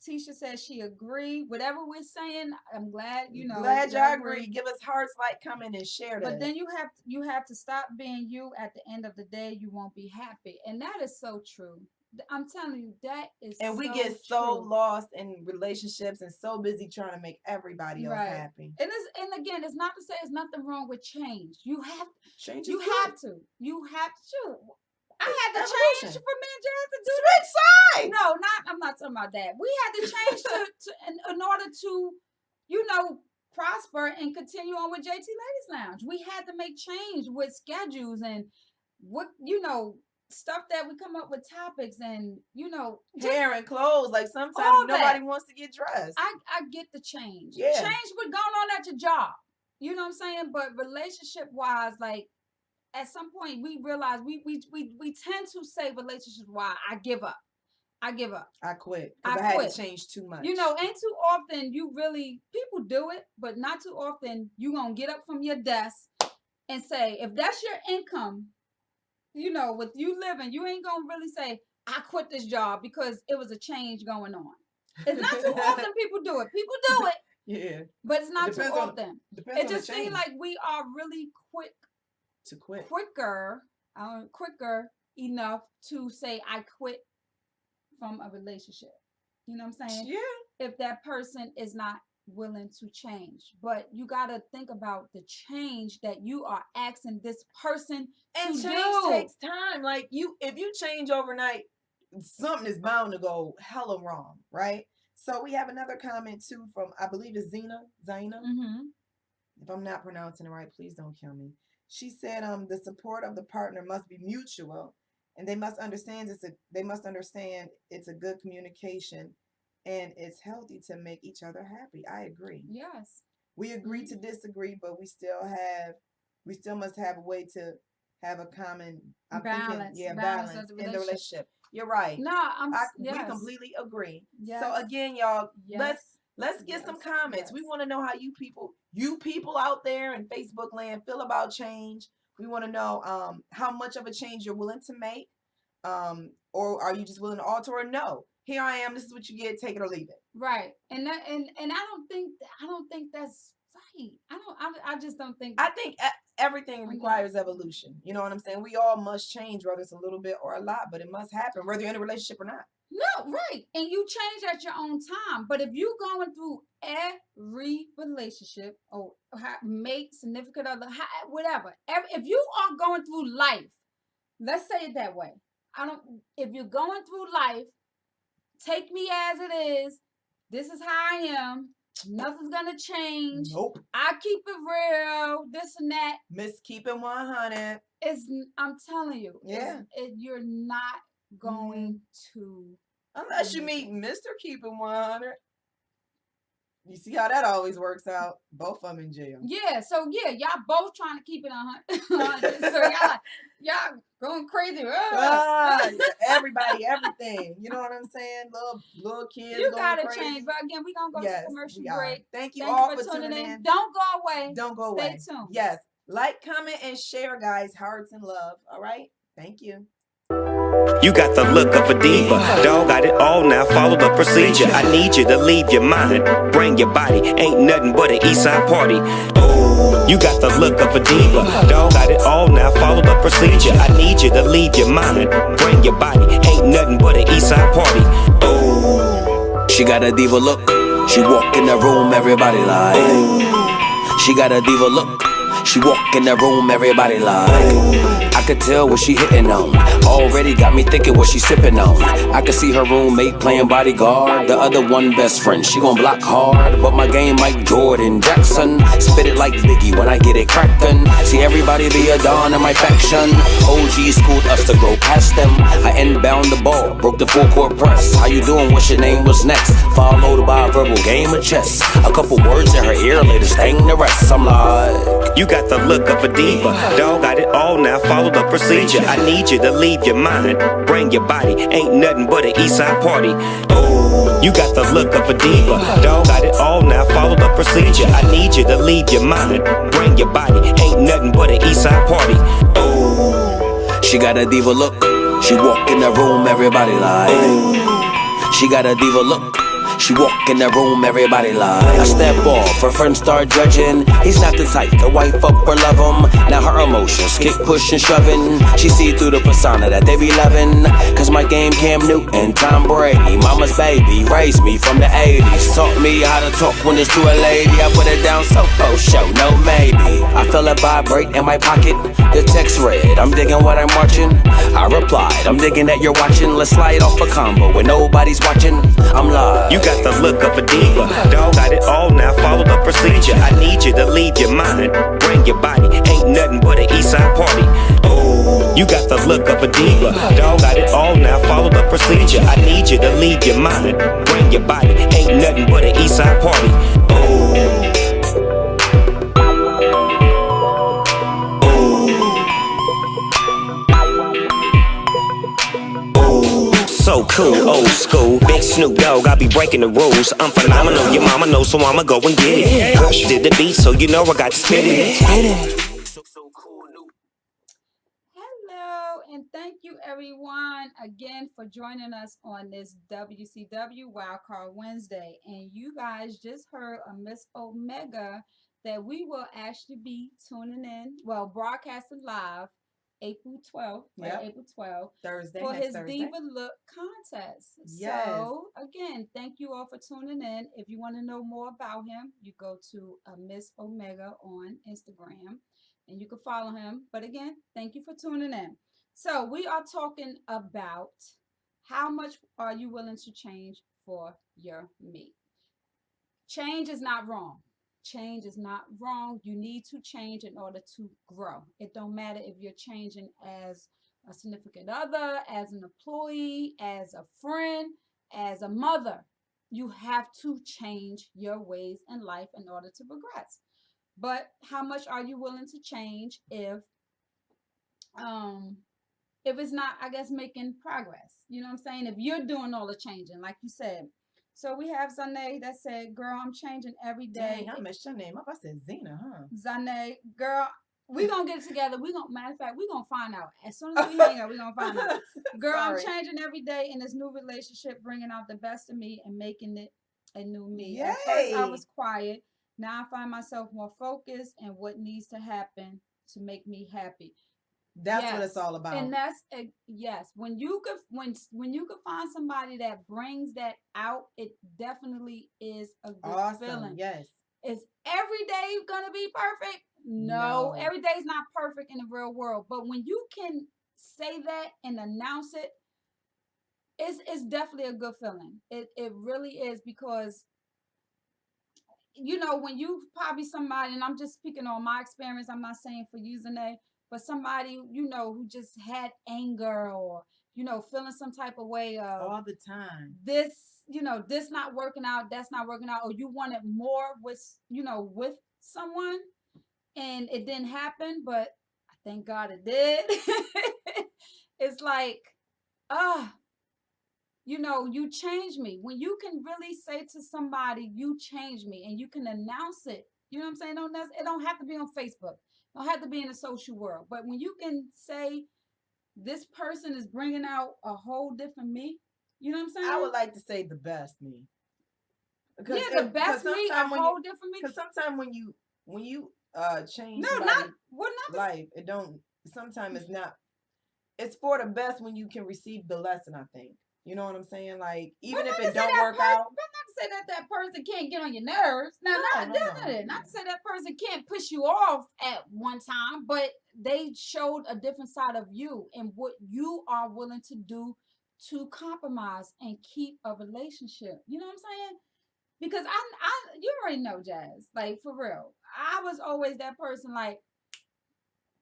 Speaker 1: Tisha says she agreed. Whatever we're saying, I'm glad,
Speaker 2: Glad y'all agree. Give us hearts, like, comment, and share that.
Speaker 1: But then you have to stop being you. At the end of the day, you won't be happy. And that is so true. I'm telling you, that is
Speaker 2: and we get so lost in relationships and so busy trying to make everybody else happy.
Speaker 1: And again, it's not to say there's nothing wrong with change. You have
Speaker 2: change.
Speaker 1: You have to. I had to change for me and Jazz to do
Speaker 2: switch sides.
Speaker 1: No, I'm not talking about that. We had to change in order to, prosper and continue on with JT Ladies Lounge. We had to make change with schedules and what, stuff that we come up with topics and,
Speaker 2: hair and clothes. Like sometimes nobody wants to get dressed.
Speaker 1: I get the change.
Speaker 2: Yeah.
Speaker 1: Change what's going on at your job. You know what I'm saying? But relationship wise, like, at some point we realize we tend to say relationship wise, I give up. I
Speaker 2: quit. Because I had to change too much.
Speaker 1: Ain't too often people do it, but not too often you gonna get up from your desk and say, if that's your income, with you living, you ain't gonna really say, I quit this job because it was a change going on. It's not too often people do it. People do it.
Speaker 2: Yeah.
Speaker 1: But it's not too often. It just seems like we are really quick
Speaker 2: to quit.
Speaker 1: Quicker enough to say I quit from a relationship. You know what I'm saying?
Speaker 2: Yeah.
Speaker 1: If that person is not willing to change. But you got to think about the change that you are asking this person
Speaker 2: to do. And change takes time. Like if you change overnight, something is bound to go hella wrong, right? So we have another comment too from, I believe it's Zina.
Speaker 1: Mm-hmm.
Speaker 2: If I'm not pronouncing it right, please don't kill me. She said, the support of the partner must be mutual, and they must understand it's a good communication, and it's healthy to make each other happy. I agree.
Speaker 1: Yes.
Speaker 2: We agree to disagree, but we still must have a way to have a common balance in the relationship. You're right.
Speaker 1: No,
Speaker 2: we completely agree. Yes. So again, y'all, let's get some comments. Yes. We want to know how you people out there in Facebook land feel about change. We want to know how much of a change you're willing to make, or are you just willing to alter or no? Here I am. This is what you get. Take it or leave it.
Speaker 1: Right. And I don't think that's right. I just don't think.
Speaker 2: I think everything requires evolution. You know what I'm saying? We all must change, whether it's a little bit or a lot, but it must happen, whether you're in a relationship or not.
Speaker 1: No, right. And you change at your own time. But if you're going through every relationship or mate, significant other, whatever, if you are going through life, let's say it that way. If you're going through life, take me as it is. This is how I am. Nothing's gonna change.
Speaker 2: Nope.
Speaker 1: I keep it real. This and that.
Speaker 2: Miss Keep It 100.
Speaker 1: I'm telling you.
Speaker 2: Yeah.
Speaker 1: You're not going to.
Speaker 2: Unless you meet Mr. Keep It 100. You see how that always works out? Both of them in jail.
Speaker 1: Yeah. So y'all both trying to keep it 100. So y'all going crazy.
Speaker 2: Everybody, everything. You know what I'm saying? Little kids.
Speaker 1: You gotta
Speaker 2: crazy.
Speaker 1: Change. But again, we're gonna go to commercial break.
Speaker 2: Thank you all for tuning in.
Speaker 1: Don't go away.
Speaker 2: Don't go away.
Speaker 1: Stay tuned.
Speaker 2: Yes. Like, comment, and share, guys. Hearts and love. All right. Thank you.
Speaker 3: You got the look of a diva. Dog got it all now, follow the procedure. I need you to leave your mind, bring your body. Ain't nothing but an east side party. Oh, you got the look of a diva. Dog got it all now, follow the procedure. I need you to leave your mind, bring your body. Ain't nothing but an east side party. Oh,
Speaker 4: she got a diva look. She walk in the room, everybody like. Oh, she got a diva look. She walk in the room, everybody like. I could tell what she hitting on. Already got me thinking what she sipping on. I could see her roommate playing bodyguard. The other one best friend, she gon' block hard. But my game like Jordan Jackson. Spit it like Biggie when I get it crackin'. See everybody be a don in my faction. OG schooled us to grow past them. I inbound the ball, broke the full court press. How you doing? What's your name? What's next? Followed by a verbal game of chess. A couple words in her ear, later stang the rest. I'm like,
Speaker 3: you got the look of a diva. Dog got it all now, follow the procedure. I need you to leave your mind, bring your body. Ain't nothing but an east side party. Oh, You got the look of a diva. Dog got it all now, follow the procedure. I need you to leave your mind, bring your body. Ain't nothing but an east side party.
Speaker 4: She got a diva look. She walk in the room, everybody like. She got a diva look. She walk in the room, everybody like. I step off, her friends start judging. He's not the type to wife up or love him. Now her emotions kick, push and shoving. She see through the persona that they be loving. Cause my game Cam Newton, Tom Brady, mama's baby, raised me from the 80s. Taught me how to talk when it's to a lady. I put it down so for show, no maybe. I feel it vibrate in my pocket. The text read, I'm digging what I'm watching. I replied, I'm digging that you're watching. Let's slide off a combo when nobody's watching. I'm live.
Speaker 3: You got the look of a diva. Dog got it all now, follow the procedure. I need you to leave your mind, bring your body. Ain't nothing but an east side party. You got the look of a diva. Dog got it all now, follow the procedure. I need you to leave your mind, bring your body. Ain't nothing but an east side party. So cool, old school, big Snoop Dogg, I be breaking the rules. I'm phenomenal, your mama knows, so I'ma go and get it. Hush did the beat, so you know I got to spit it.
Speaker 1: Hello, and thank you everyone again for joining us on this WCW Wildcard Wednesday. And you guys just heard a Miss Omega that we will actually be tuning in, well, broadcasting live April 12th, right? April 12th,
Speaker 2: Thursday,
Speaker 1: for his
Speaker 2: Thursday.
Speaker 1: Diva Look contest.
Speaker 2: Yes.
Speaker 1: So again, thank you all for tuning in. If you want to know more about him, you go to Miss Omega on Instagram and you can follow him. But again, thank you for tuning in. So we are talking about how much are you willing to change for your mate? Change is not wrong. Change is not wrong. You need to change in order to grow. It don't matter if you're changing as a significant other, as an employee, as a friend, as a mother. You have to change your ways in life in order to progress. But how much are you willing to change if it's not, I guess, making progress? You know what I'm saying? If you're doing all the changing, like you said. So we have Zane that said, girl, I'm changing every day.
Speaker 2: Dang, I messed your name up. I said Zena, huh?
Speaker 1: Zane, girl, we gonna get it together. Matter of fact, we gonna find out. As soon as we hang out, we gonna find out. Girl, I'm changing every day in this new relationship, bringing out the best of me and making it a new me. Yay. At first, I was quiet. Now I find myself more focused and what needs to happen to make me happy.
Speaker 2: That's what it's all about.
Speaker 1: And that's yes. When you could find somebody that brings that out, it definitely is a good feeling.
Speaker 2: Yes.
Speaker 1: Is every day gonna be perfect? No, every day is not perfect in the real world. But when you can say that and announce it, it's definitely a good feeling. It really is, because you know, when you probably somebody, and I'm just speaking on my experience, I'm not saying for you, Zane, but somebody, you know, who just had anger or, you know, feeling some type of way of
Speaker 2: all the time.
Speaker 1: This, you know, this not working out, that's not working out, or you wanted more with, you know, with someone and it didn't happen, but thank God it did. It's like, you know, you changed me. When you can really say to somebody, you changed me, and you can announce it, you know what I'm saying? It don't have to be on Facebook. It don't have to be in the social world. But when you can say, this person is bringing out a whole different me, you know what I'm saying?
Speaker 2: I would like to say the best me.
Speaker 1: Yeah, the best me, a whole different me.
Speaker 2: Because sometimes when you change life, it don't. Sometimes it's not. It's for the best when you can receive the lesson, I think. You know what I'm saying? Like, even if it don't work out.
Speaker 1: But not to say that person can't get on your nerves. Now, not to say that person can't push you off at one time, but they showed a different side of you and what you are willing to do to compromise and keep a relationship. You know what I'm saying? Because you already know, Jazz, like, for real. I was always that person, like,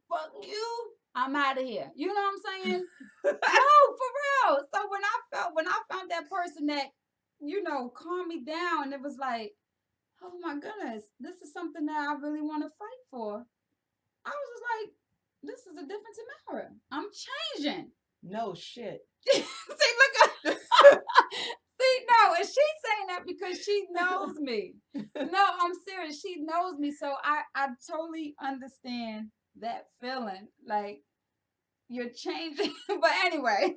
Speaker 1: fuck you, I'm out of here. You know what I'm saying? No, for real. So when I found that person that, you know, calmed me down, it was like, oh my goodness, this is something that I really want to fight for. I was just like, this is a different Tamara. I'm changing.
Speaker 2: No shit.
Speaker 1: See, look at see, no, and she's saying that because she knows me. No, I'm serious. She knows me, so I totally understand that feeling. Like you're changing, but anyway.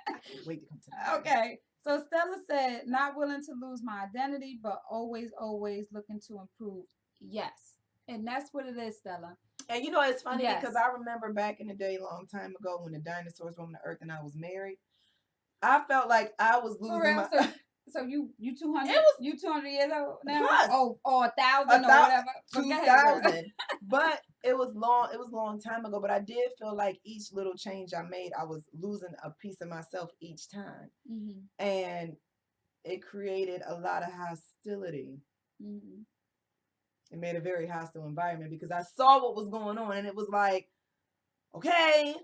Speaker 2: I can't wait to come to that.
Speaker 1: Okay. So Stella said, not willing to lose my identity, but always looking to improve. Yes. And that's what it is, Stella.
Speaker 2: And you know, it's funny
Speaker 1: Yes.
Speaker 2: because I remember back in the day, a long time ago, when the dinosaurs roamed the earth and I was married, I felt like I was
Speaker 1: For
Speaker 2: losing
Speaker 1: real?
Speaker 2: my...
Speaker 1: So you 200?
Speaker 2: It was-
Speaker 1: You 200 years old now?
Speaker 2: Plus.
Speaker 1: Oh, 1,000 or whatever. But go ahead, girl.
Speaker 2: 2000. But it was a long time ago. But I did feel like each little change I made, I was losing a piece of myself each time.
Speaker 1: Mm-hmm.
Speaker 2: And it created a lot of hostility.
Speaker 1: Mm-hmm.
Speaker 2: It made a very hostile environment because I saw what was going on, and it was like, okay,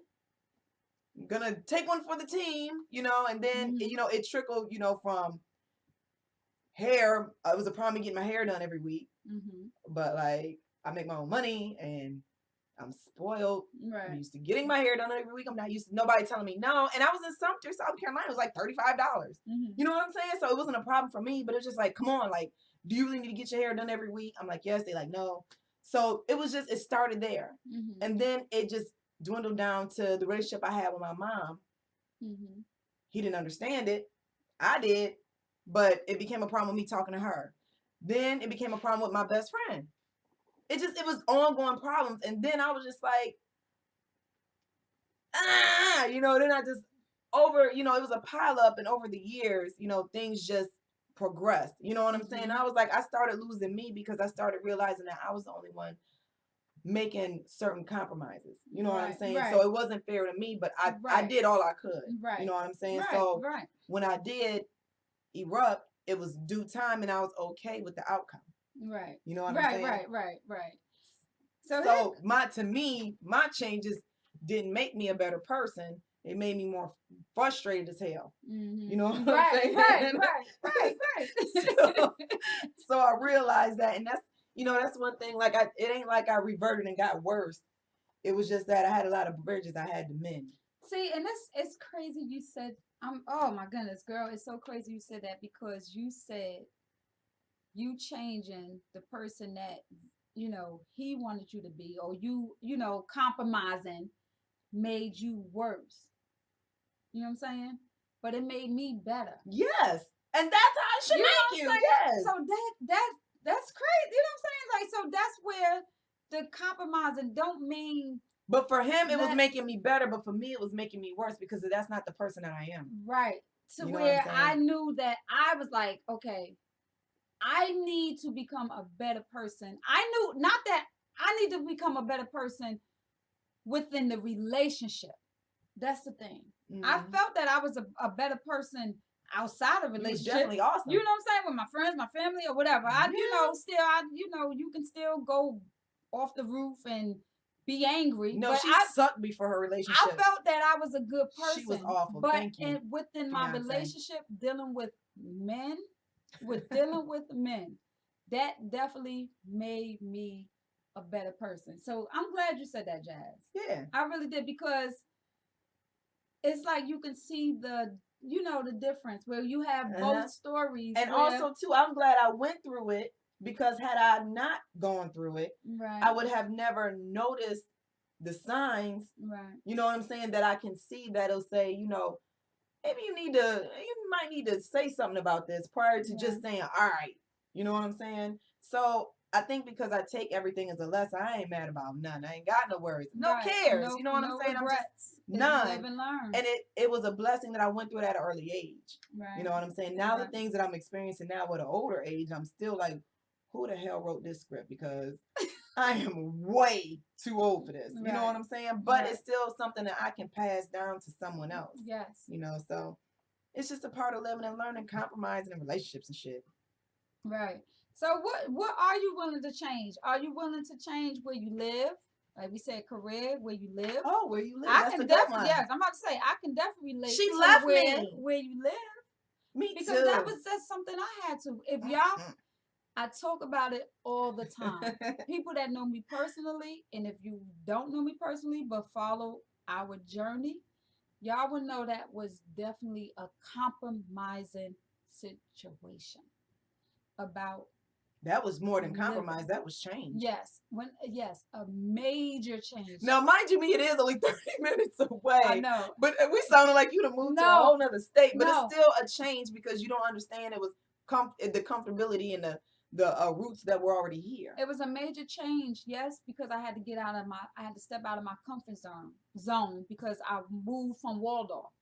Speaker 2: I'm gonna take one for the team, you know. And then
Speaker 1: Mhm.
Speaker 2: you know, it trickled, you know, from hair. It was a problem getting my hair done every week,
Speaker 1: Mm-hmm.
Speaker 2: but like I make my own money and I'm spoiled. I'm
Speaker 1: Right.
Speaker 2: used to getting my hair done every week. I'm not used to nobody telling me no. And I was in Sumter, South Carolina. It was like $35.
Speaker 1: Mm-hmm.
Speaker 2: You know what I'm saying? So it wasn't a problem for me, but it was just like, come on, like, do you really need to get your hair done every week? I'm like, yes. They like, no. So it was just, it started there.
Speaker 1: Mm-hmm.
Speaker 2: And then it just dwindled down to the relationship I had with my mom.
Speaker 1: Mm-hmm.
Speaker 2: He didn't understand it. I did, but it became a problem with me talking to her. Then it became a problem with my best friend. It was ongoing problems. And then I was just like, you know, then I just it was a pile up, and over the years, you know, things just progressed. You know what I'm saying?
Speaker 1: Mhm.
Speaker 2: I was like, I started losing me because I started realizing that I was the only one making certain compromises. You know what I'm
Speaker 1: Right,
Speaker 2: saying?
Speaker 1: right.
Speaker 2: So it wasn't fair to me, but I
Speaker 1: Right.
Speaker 2: did all I could.
Speaker 1: Right.
Speaker 2: You know what I'm saying?
Speaker 1: Right.
Speaker 2: So
Speaker 1: Right.
Speaker 2: when I did erupt, it was due time, and I was okay with the outcome.
Speaker 1: Right.
Speaker 2: You know what I'm
Speaker 1: Right.
Speaker 2: saying?
Speaker 1: Right. So
Speaker 2: my changes didn't make me a better person. It made me more frustrated as hell.
Speaker 1: mm-hmm.
Speaker 2: You know what I'm
Speaker 1: Right.
Speaker 2: saying?
Speaker 1: Right.
Speaker 2: So I realized that, and that's one thing. Like it ain't like I reverted and got worse. It was just that I had a lot of bridges I had to mend.
Speaker 1: See, and it's crazy you said, oh my goodness, girl, it's so crazy you said that, because you said you changing the person that, you know, he wanted you to be, or you know, compromising made you worse. You know what I'm saying? But it made me better.
Speaker 2: Yes, and that's how it should
Speaker 1: You know
Speaker 2: make you.
Speaker 1: what I'm saying?
Speaker 2: Yes.
Speaker 1: So that's crazy. You know what I'm saying? Like, so that's where the compromising don't mean
Speaker 2: But for him, it was
Speaker 1: that-
Speaker 2: making me better. But for me, it was making me worse because that's not the person that I am.
Speaker 1: right. To
Speaker 2: You know what
Speaker 1: where
Speaker 2: I'm
Speaker 1: I
Speaker 2: saying?
Speaker 1: knew that I was like, okay, I need to become a better person. I knew not that I need to become a better person within the relationship. That's the thing. I
Speaker 2: Mhm.
Speaker 1: felt that I was a better person outside of
Speaker 2: You was
Speaker 1: relationship.
Speaker 2: definitely awesome.
Speaker 1: You know what I'm saying? With my friends, my family, or whatever. You can still go off the roof and be angry.
Speaker 2: No,
Speaker 1: but
Speaker 2: she sucked me for her relationship.
Speaker 1: I felt that I was a good person.
Speaker 2: She was awful.
Speaker 1: But
Speaker 2: Thank you.
Speaker 1: within my
Speaker 2: Beyonce.
Speaker 1: relationship, dealing with men, that definitely made me a better person. So I'm glad you said that, Jazz.
Speaker 2: Yeah.
Speaker 1: I really did, because it's like you can see the difference where you have both stories.
Speaker 2: And
Speaker 1: where-
Speaker 2: also, too, I'm glad I went through it, because had I not gone through it,
Speaker 1: right,
Speaker 2: I would have never noticed the signs,
Speaker 1: right,
Speaker 2: you know what I'm saying, that I can see that'll say, you know, maybe you might need to say something about this prior to just saying, all right, you know what I'm saying? So I think because I take everything as a lesson, I ain't mad about nothing. I ain't got no worries. No
Speaker 1: right.
Speaker 2: cares. You know what I'm saying?
Speaker 1: Regrets.
Speaker 2: I'm just none.
Speaker 1: Live and learn.
Speaker 2: And it was a blessing that I went through it at an early age.
Speaker 1: Right.
Speaker 2: You know what I'm saying? Now
Speaker 1: Right.
Speaker 2: the things that I'm experiencing now at an older age, I'm still like, who the hell wrote this script? Because I am way too old for this. You know what I'm saying? But
Speaker 1: Right.
Speaker 2: it's still something that I can pass down to someone else.
Speaker 1: Yes.
Speaker 2: You know, so it's just a part of living and learning, compromising in relationships and shit.
Speaker 1: Right. So what are you willing to change? Are you willing to change where you live? Like we said, career, where you live.
Speaker 2: Oh, where you live?
Speaker 1: I
Speaker 2: That's
Speaker 1: can
Speaker 2: a good
Speaker 1: definitely,
Speaker 2: one.
Speaker 1: yes, I'm about to say, I can definitely relate
Speaker 2: She
Speaker 1: to
Speaker 2: left
Speaker 1: where
Speaker 2: me.
Speaker 1: you live.
Speaker 2: Me
Speaker 1: Because
Speaker 2: too.
Speaker 1: that was just something I had to. If y'all, I talk about it all the time. People that know me personally, and if you don't know me personally, but follow our journey, y'all would know that was definitely a compromising situation about.
Speaker 2: That was more than compromise. That was change.
Speaker 1: Yes, a major change.
Speaker 2: Now, mind you, it is only 30 minutes away.
Speaker 1: I know,
Speaker 2: but we sounded like you to move to a whole nother state. But it's still a change because you don't understand it was the comfortability and the roots that were already here.
Speaker 1: It was a major change, yes, because I had to step out of my comfort zone because I moved from Waldorf.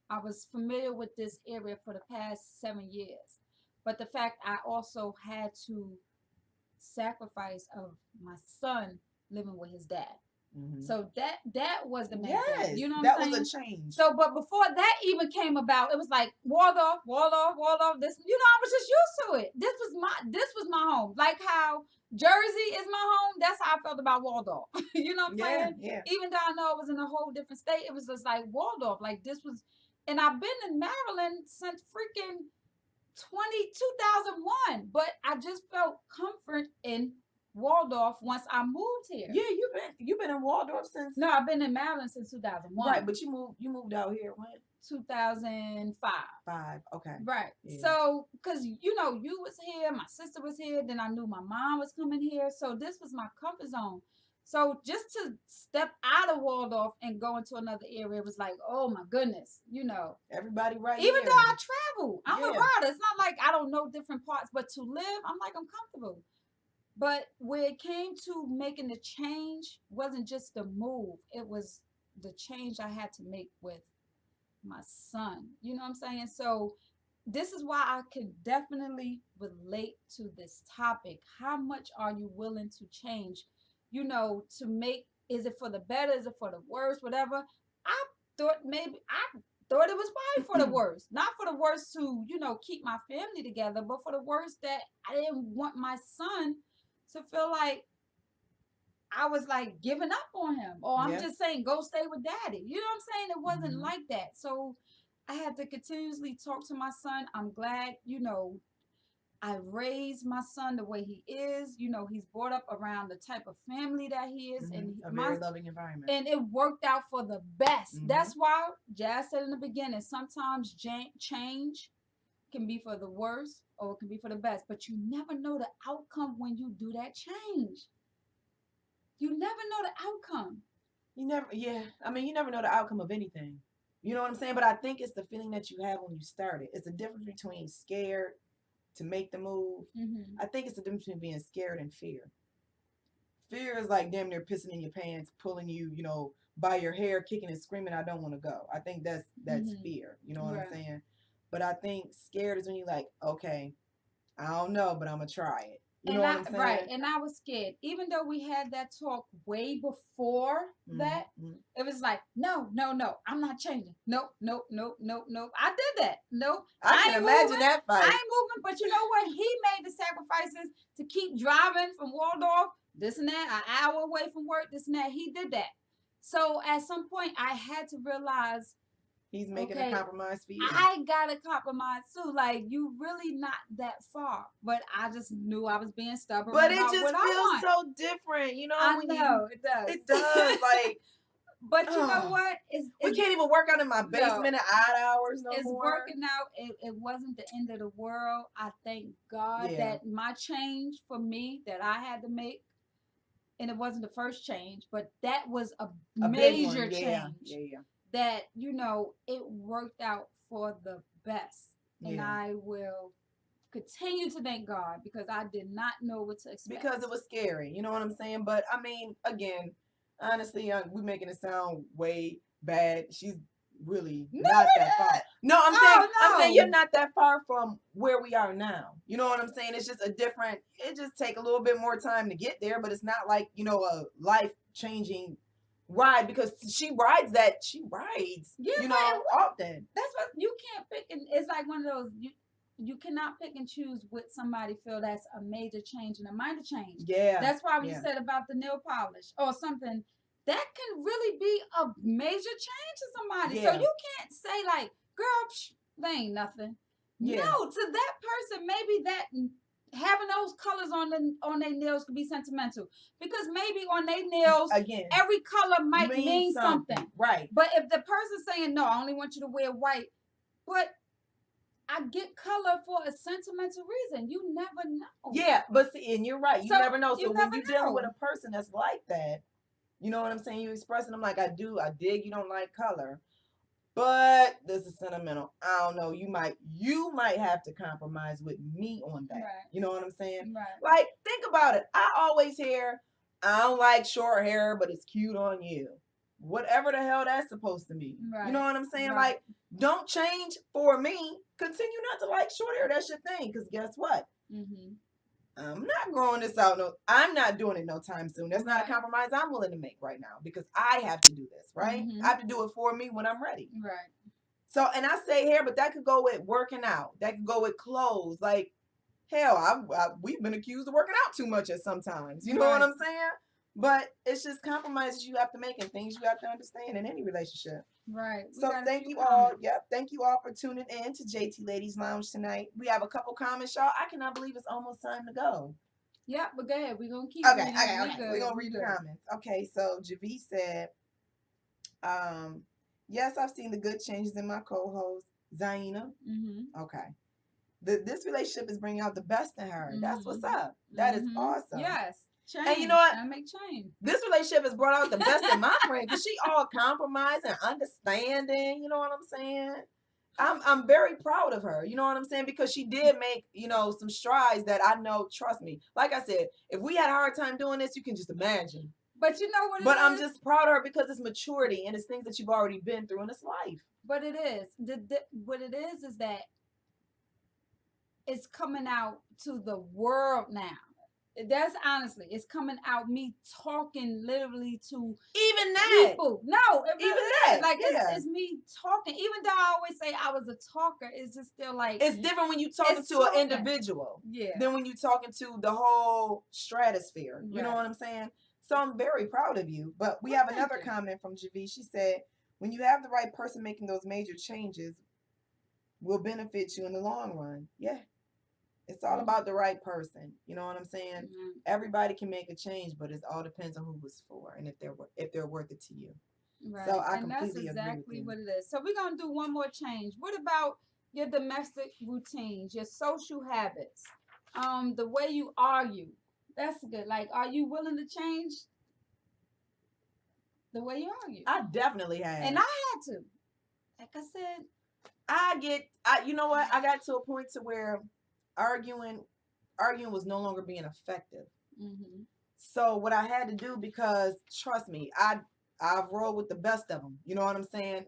Speaker 1: I was familiar with this area for the past 7 years. But the fact I also had to sacrifice of my son living with his dad. Mm-hmm. So that was the main thing. You know what I'm saying?
Speaker 2: That was a change.
Speaker 1: So, but before that even came about, it was like Waldorf. This, I was just used to it. This was my home. Like how Jersey is my home. That's how I felt about Waldorf. You know what I'm saying?
Speaker 2: Yeah.
Speaker 1: Even though I know I was in a whole different state, it was just like Waldorf. Like this was, and I've been in Maryland since freaking 2001, but I just felt comfort in Waldorf once I moved here.
Speaker 2: Yeah, you've been in Waldorf since.
Speaker 1: No, I've been in Maryland since 2001.
Speaker 2: Right, but you moved out here when?
Speaker 1: 2005.
Speaker 2: Okay.
Speaker 1: Right. Yeah. So, because you was here, my sister was here, then I knew my mom was coming here, so this was my comfort zone. So just to step out of Waldorf and go into another area was like, oh my goodness,
Speaker 2: Everybody right
Speaker 1: Even
Speaker 2: here.
Speaker 1: though I travel, I'm a rider. It's not like I don't know different parts, but to live, I'm comfortable. But when it came to making the change, wasn't just the move. It was the change I had to make with my son. You know what I'm saying? So this is why I can definitely relate to this topic. How much are you willing to change? To make, is it for the better? Is it for the worse? Whatever. I thought it was probably for the worst. Not for the worst to, keep my family together, but for the worst that I didn't want my son to feel like I was like giving up on him. Or I'm just saying, go stay with daddy. You know what I'm saying? It wasn't like that. So I had to continuously talk to my son. I'm glad, I raised my son the way he is. He's brought up around the type of family that he is. And
Speaker 2: a very loving environment.
Speaker 1: And it worked out for the best. Mm-hmm. That's why Jazz said in the beginning, sometimes change can be for the worst or it can be for the best. But you never know the outcome when you do that change. You never know the outcome.
Speaker 2: You never know the outcome of anything. You know what I'm saying? But I think it's the feeling that you have when you start it. It's the difference between scared to make the move. Mm-hmm. I think it's the difference between being scared and fear. Fear is like damn near pissing in your pants, pulling you, by your hair, kicking and screaming, I don't want to go. I think that's mm-hmm. fear. You know what I'm saying? But I think scared is when you're like, okay, I don't know, but I'm going to try it. You know what I'm saying?
Speaker 1: Right. And I was scared. Even though we had that talk way before that, it was like, no, I'm not changing. Nope. I did that. Nope.
Speaker 2: I can imagine that fight.
Speaker 1: I ain't moving. But you know what? He made the sacrifices to keep driving from Waldorf, this and that, an hour away from work, this and that. He did that. So at some point, I had to realize,
Speaker 2: he's making a compromise for you.
Speaker 1: I got to compromise too. Like, you really not that far. But I just knew I was being stubborn.
Speaker 2: But it just feels so different.
Speaker 1: It does.
Speaker 2: It does. Like,
Speaker 1: but you know what?
Speaker 2: We can't even work out in my basement at odd hours no more.
Speaker 1: It's working out. It wasn't the end of the world. I thank God that my change for me that I had to make, and it wasn't the first change, but that was a major change.
Speaker 2: Yeah.
Speaker 1: That, it worked out for the best. And I will continue to thank God because I did not know what to expect.
Speaker 2: Because it was scary. You know what I'm saying? But, again, honestly, we're making it sound way bad. She's really not that far. No, I'm saying you're not that far from where we are now. You know what I'm saying? It's just it just take a little bit more time to get there, but it's not like, a life-changing ride because she rides often.
Speaker 1: That's what you can't pick, and it's like one of those you cannot pick and choose what somebody feel that's a major change and a minor change.
Speaker 2: Yeah,
Speaker 1: that's why when you said about the nail polish or something, that can really be a major change to somebody. So you can't say like, girl, they ain't nothing. No, to that person, maybe that having those colors on their nails could be sentimental because maybe on their nails,
Speaker 2: again,
Speaker 1: every color might mean something.
Speaker 2: Right.
Speaker 1: But if the person's saying, no, I only want you to wear white, but I get color for a sentimental reason. You never know.
Speaker 2: Yeah, but see, and you're right. You
Speaker 1: So,
Speaker 2: never know.
Speaker 1: you
Speaker 2: So when
Speaker 1: never
Speaker 2: you're dealing with
Speaker 1: know.
Speaker 2: a person that's like that, you know what I'm saying? You expressing them like I dig you don't like color. But this is sentimental. I don't know. You might have to compromise with me on that.
Speaker 1: Right.
Speaker 2: You know what I'm saying?
Speaker 1: Right.
Speaker 2: Like, think about it. I always hear, I don't like short hair, but it's cute on you. Whatever the hell that's supposed to mean.
Speaker 1: Right.
Speaker 2: You know what I'm saying?
Speaker 1: Right.
Speaker 2: Like, don't change for me. Continue not to like short hair. That's your thing. Because guess what?
Speaker 1: Mm-hmm.
Speaker 2: I'm not growing this out. No, I'm not doing it no time soon. That's not
Speaker 1: Right.
Speaker 2: a compromise I'm willing to make right now because I have to do this, right?
Speaker 1: Mhm.
Speaker 2: I have to do it for me when I'm ready.
Speaker 1: Right.
Speaker 2: So, and I say hair, but that could go with working out. That could go with clothes. Like, hell, we've been accused of working out too much at sometimes. You know what
Speaker 1: Right.
Speaker 2: I'm saying? But it's just compromises you have to make and things you have to understand in any relationship.
Speaker 1: Right. We
Speaker 2: So
Speaker 1: got a
Speaker 2: thank
Speaker 1: few
Speaker 2: you all.
Speaker 1: comments.
Speaker 2: Yep. Thank you all for tuning in to JT Ladies Lounge tonight. We have a couple comments, y'all. I cannot believe it's almost time to go.
Speaker 1: Yeah, but go ahead. We're gonna keep
Speaker 2: Okay,
Speaker 1: reading.
Speaker 2: okay.
Speaker 1: We good,
Speaker 2: We're gonna
Speaker 1: we
Speaker 2: read the
Speaker 1: good.
Speaker 2: comments. Okay, so Javi said, yes, I've seen the good changes in my co-host, Zaina.
Speaker 1: Mm-hmm.
Speaker 2: Okay. This relationship is bringing out the best in her. That's what's
Speaker 1: Mhm.
Speaker 2: up. That is
Speaker 1: Mhm.
Speaker 2: awesome.
Speaker 1: Yes. Change.
Speaker 2: And you know what?
Speaker 1: Gotta make change.
Speaker 2: This relationship has brought out the best in my friend because she all compromise and understanding. You know what I'm saying? I'm very proud of her. You know what I'm saying? Because she did make, some strides that I know, trust me. Like I said, if we had a hard time doing this, you can just imagine.
Speaker 1: But you know what?
Speaker 2: But
Speaker 1: it
Speaker 2: I'm
Speaker 1: is?
Speaker 2: just proud of her because it's maturity and it's things that you've already been through in this life.
Speaker 1: But it is. What it is that it's coming out to the world now. That's honestly, it's coming out me talking literally to
Speaker 2: Even that.
Speaker 1: people. No, it really
Speaker 2: Even
Speaker 1: is.
Speaker 2: that,
Speaker 1: Like
Speaker 2: yeah.
Speaker 1: it's me talking. Even though I always say I was a talker, it's just still like
Speaker 2: It's different when you're talking
Speaker 1: It's
Speaker 2: to an
Speaker 1: talking.
Speaker 2: individual
Speaker 1: yeah.
Speaker 2: than when you're talking to the whole stratosphere. You know
Speaker 1: Right.
Speaker 2: what I'm saying? So I'm very proud of you. But we
Speaker 1: Well,
Speaker 2: have
Speaker 1: thank
Speaker 2: another
Speaker 1: you.
Speaker 2: comment from Javi. She said, when you have the right person making those major changes, will benefit you in the long run. Yeah. It's all about the right person. You know what I'm saying?
Speaker 1: Mhm.
Speaker 2: Everybody can make a change, but it all depends on who it's for and if they're worth it to you.
Speaker 1: Right.
Speaker 2: So I
Speaker 1: and that's
Speaker 2: completely agree with
Speaker 1: exactly
Speaker 2: you.
Speaker 1: what it is. So we're gonna do one more change. What about your domestic routines, your social habits, the way you argue? That's good. Like, are you willing to change the way you argue?
Speaker 2: I definitely have.
Speaker 1: And I had to. Like I said,
Speaker 2: you know what? I got to a point to where arguing was no longer being effective.
Speaker 1: mm-hmm.
Speaker 2: So what I had to do, because trust me, I've rolled with the best of them. You know what I'm saying?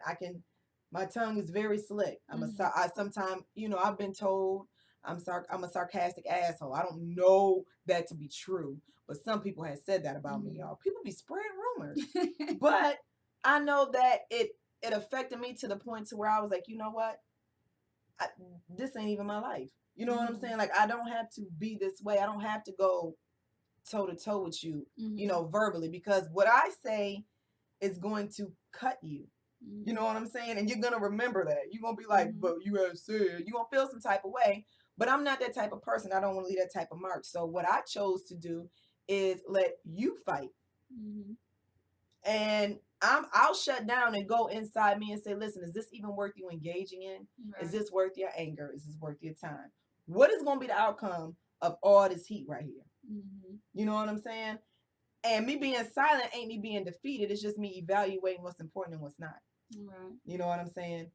Speaker 2: My tongue is very slick. I sometimes, I've been told I'm a sarcastic asshole. I don't know that to be true, but some people have said that about me, y'all. People be spreading rumors, but I know that it affected me to the point to where I was like, you know what? This ain't even my life. You know what I'm saying? Like, I don't have to be this way. I don't have to go toe to toe with you, verbally, because what I say is going to cut you. You know what I'm saying? And you're going to remember that. You're going to be like, but you have said, you're going to feel some type of way. But I'm not that type of person. I don't want to leave that type of mark. So what I chose to do is let you fight. And I'll shut down and go inside me and say, listen, is this even worth you engaging in?
Speaker 1: Right.
Speaker 2: Is this worth your anger? Is this worth your time? What is going to be the outcome of all this heat right here? You know what I'm saying? And me being silent ain't me being defeated. It's just me evaluating what's important and what's not.
Speaker 1: Right.
Speaker 2: You know what I'm saying?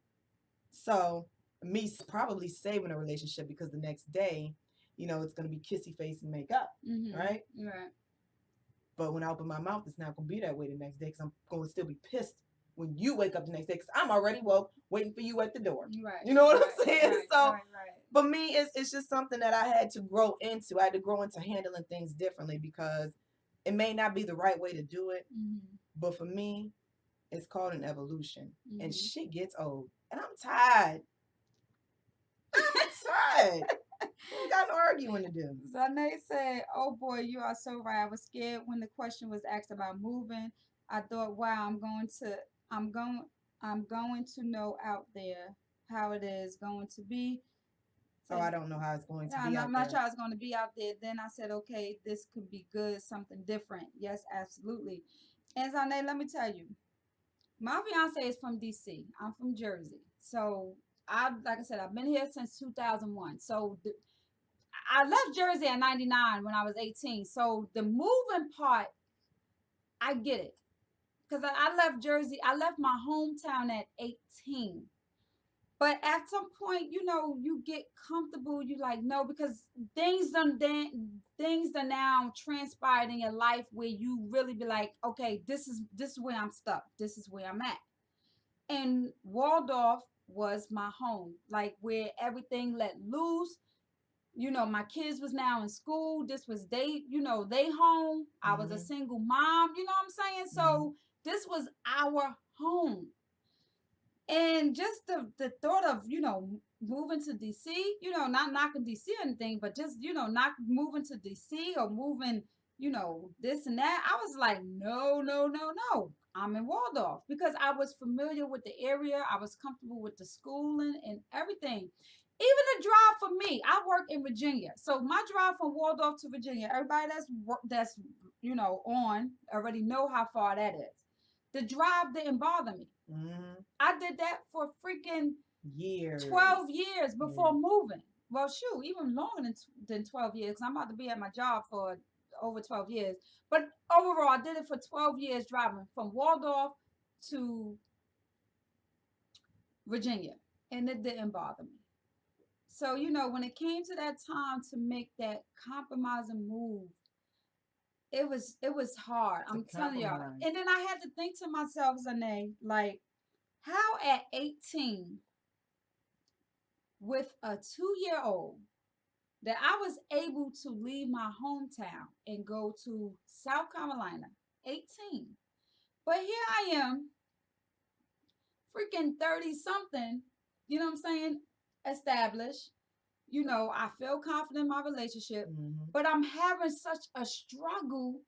Speaker 2: So me probably saving a relationship because the next day, it's going to be kissy face and make up. Right?
Speaker 1: Right.
Speaker 2: But when I open my mouth, it's not going to be that way the next day because I'm going to still be pissed when you wake up the next day because I'm already woke waiting for you at the door.
Speaker 1: Right.
Speaker 2: You know what I'm saying?
Speaker 1: Right.
Speaker 2: So
Speaker 1: Right.
Speaker 2: for me, it's just something that I had to grow into. I had to grow into handling things differently because it may not be the right way to do it. But for me, it's called an evolution. And shit gets old. And I'm tired. We got no arguing to do.
Speaker 1: Zane said, "Oh boy, you are so right. I was scared when the question was asked about moving. I thought, wow, I'm going to know out there how it is going to be."
Speaker 2: So I don't know how it's going to be.
Speaker 1: I'm not sure it's going to be out there. Then I said, okay, this could be good, something different. Yes, absolutely. And Zane, let me tell you, my fiance is from DC. I'm from Jersey. So like I said, I've been here since 2001. So I left Jersey at 99 when I was 18. So the moving part, I get it. Because I left Jersey, I left my hometown at 18. But at some point, you get comfortable. You like, no, because things done now transpired in your life where you really be like, okay, this is where I'm stuck. This is where I'm at. And Waldorf was my home, like where everything let loose. My kids was now in school. This was they home. I was a single mom. You know what I'm saying? So this was our home. And just the thought of, moving to DC, not knocking DC or anything, but just, not moving to DC or moving, this and that. I was like, no. I'm in Waldorf because I was familiar with the area. I was comfortable with the schooling and everything. Even the drive for me, I work in Virginia. So my drive from Waldorf to Virginia, everybody that's on already know how far that is. The drive didn't bother me. I did that for freaking
Speaker 2: years,
Speaker 1: 12 years before moving. Well, shoot, even longer than 12 years. Because I'm about to be at my job for over 12 years. But overall, I did it for 12 years driving from Waldorf to Virginia. And it didn't bother me. So, when it came to that time to make that compromising move, it was hard. I'm telling y'all. And then I had to think to myself, Zane, like, how at 18 with a 2-year-old that I was able to leave my hometown and go to South Carolina, 18. But here I am, freaking 30 something, you know what I'm saying? Established. I feel confident in my relationship, but I'm having such a struggle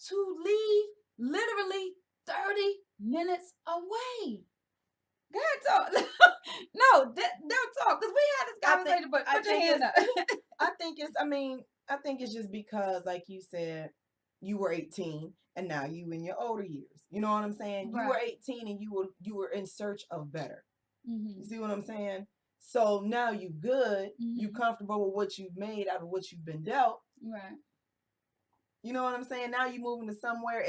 Speaker 1: to leave literally 30 minutes away. Go ahead, talk. No, don't talk, because we had this conversation, but put your hand up.
Speaker 2: I think it's just because, like you said, you were 18 and now you in your older years. You know what I'm saying? Right. You were 18 and you were in search of better. You see what I'm saying? So now you good, you comfortable with what you've made out of what you've been dealt.
Speaker 1: Right.
Speaker 2: You know what I'm saying? Now you're moving to somewhere,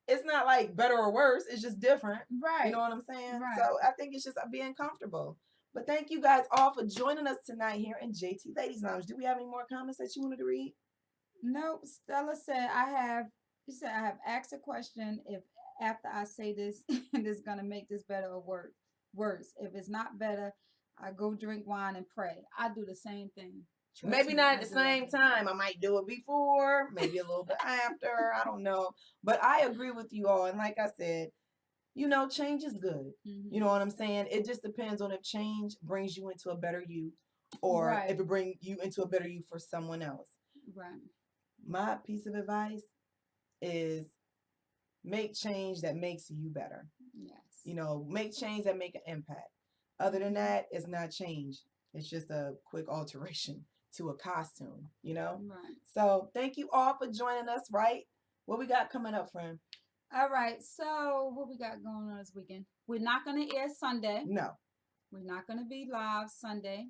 Speaker 2: it's not like better or worse, it's just different.
Speaker 1: Right.
Speaker 2: You know what I'm saying?
Speaker 1: Right.
Speaker 2: So I think it's just being comfortable. But thank you guys all for joining us tonight here in JT Ladies Lounge. Do we have any more comments that you wanted to read?
Speaker 1: Nope. Stella said, I have asked a question if after I say this, it's going to make this better or worse. If it's not better, I go drink wine and pray. I do the same thing.
Speaker 2: Maybe not at the same time. I might do it before, maybe a little bit after. I don't know. But I agree with you all. And like I said, change is good. You know what I'm saying? It just depends on if change brings you into a better you or if it brings you into a better you for someone else.
Speaker 1: Right.
Speaker 2: My piece of advice is make change that makes you better.
Speaker 1: Yes.
Speaker 2: Make change that make an impact. Other than that, it's not change. It's just a quick alteration to a costume, Right. So thank you all for joining us, right? What we got coming up, friend?
Speaker 1: All right. So what we got going on this weekend? We're not going to air Sunday.
Speaker 2: No.
Speaker 1: We're not going to be live Sunday.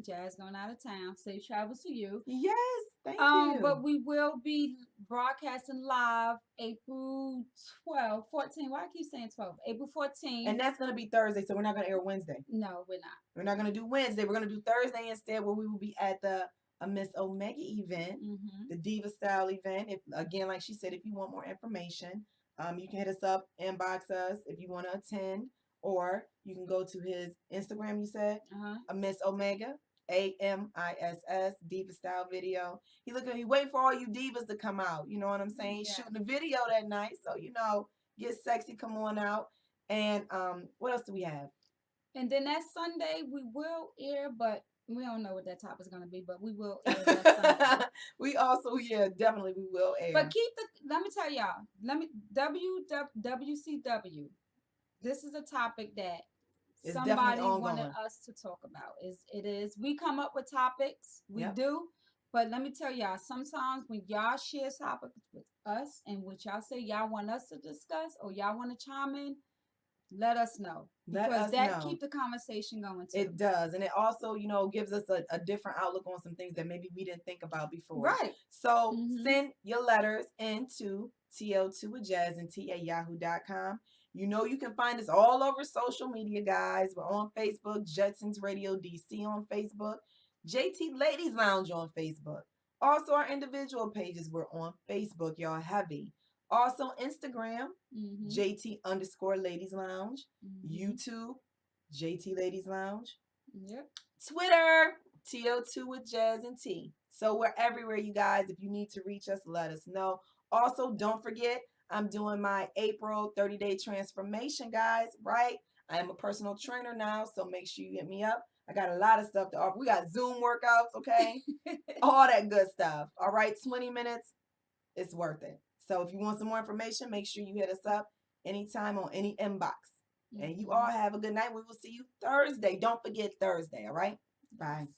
Speaker 1: Jazz going out of town. Safe travels to you.
Speaker 2: Yes. Thank you.
Speaker 1: But we will be broadcasting live April 12, 14. Why I keep saying 12? April 14.
Speaker 2: And that's going to be Thursday, so we're not going to air Wednesday.
Speaker 1: No, we're not.
Speaker 2: We're not going to do Wednesday. We're going to do Thursday instead, where we will be at the Miss Omega event, the Diva Style event. If again, like she said, if you want more information, you can hit us up, inbox us if you want to attend, or you can go to his Instagram. You said a Miss Omega. AMISS Diva Style video. He waiting for all you divas to come out. You know what I'm saying? He's shooting a video that night. So, get sexy, come on out. And what else do we have?
Speaker 1: And then that Sunday we will air, but we don't know what that topic is going to be, but we will air that Sunday.
Speaker 2: We also, definitely we will air.
Speaker 1: But let me tell y'all, WCW, this is a topic that
Speaker 2: it's
Speaker 1: somebody wanted us to talk about. It is. We come up with topics. We do. But let me tell y'all, sometimes when y'all share topics with us and what y'all say y'all want us to discuss or y'all want to chime in, let us know.
Speaker 2: Let
Speaker 1: Because
Speaker 2: us
Speaker 1: that
Speaker 2: know.
Speaker 1: keep the conversation going too.
Speaker 2: It does. And it also, gives us a different outlook on some things that maybe we didn't think about before.
Speaker 1: Right.
Speaker 2: So send your letters into tl2withjazandt@yahoo.com. You can find us all over social media, guys. We're on Facebook, Jetsons Radio DC on Facebook, JT Ladies Lounge on Facebook. Also, our individual pages, we're on Facebook, y'all heavy. Also, Instagram, JT_Ladies Lounge. YouTube, JT Ladies Lounge.
Speaker 1: Yep.
Speaker 2: Twitter, TL2 with Jazz and T. So we're everywhere, you guys. If you need to reach us, let us know. Also, don't forget, I'm doing my April 30-day transformation, guys, right? I am a personal trainer now, so make sure you hit me up. I got a lot of stuff to offer. We got Zoom workouts, okay? All that good stuff. All right, 20 minutes, it's worth it. So if you want some more information, make sure you hit us up anytime on any inbox. And you all have a good night. We will see you Thursday. Don't forget Thursday, all right? Bye.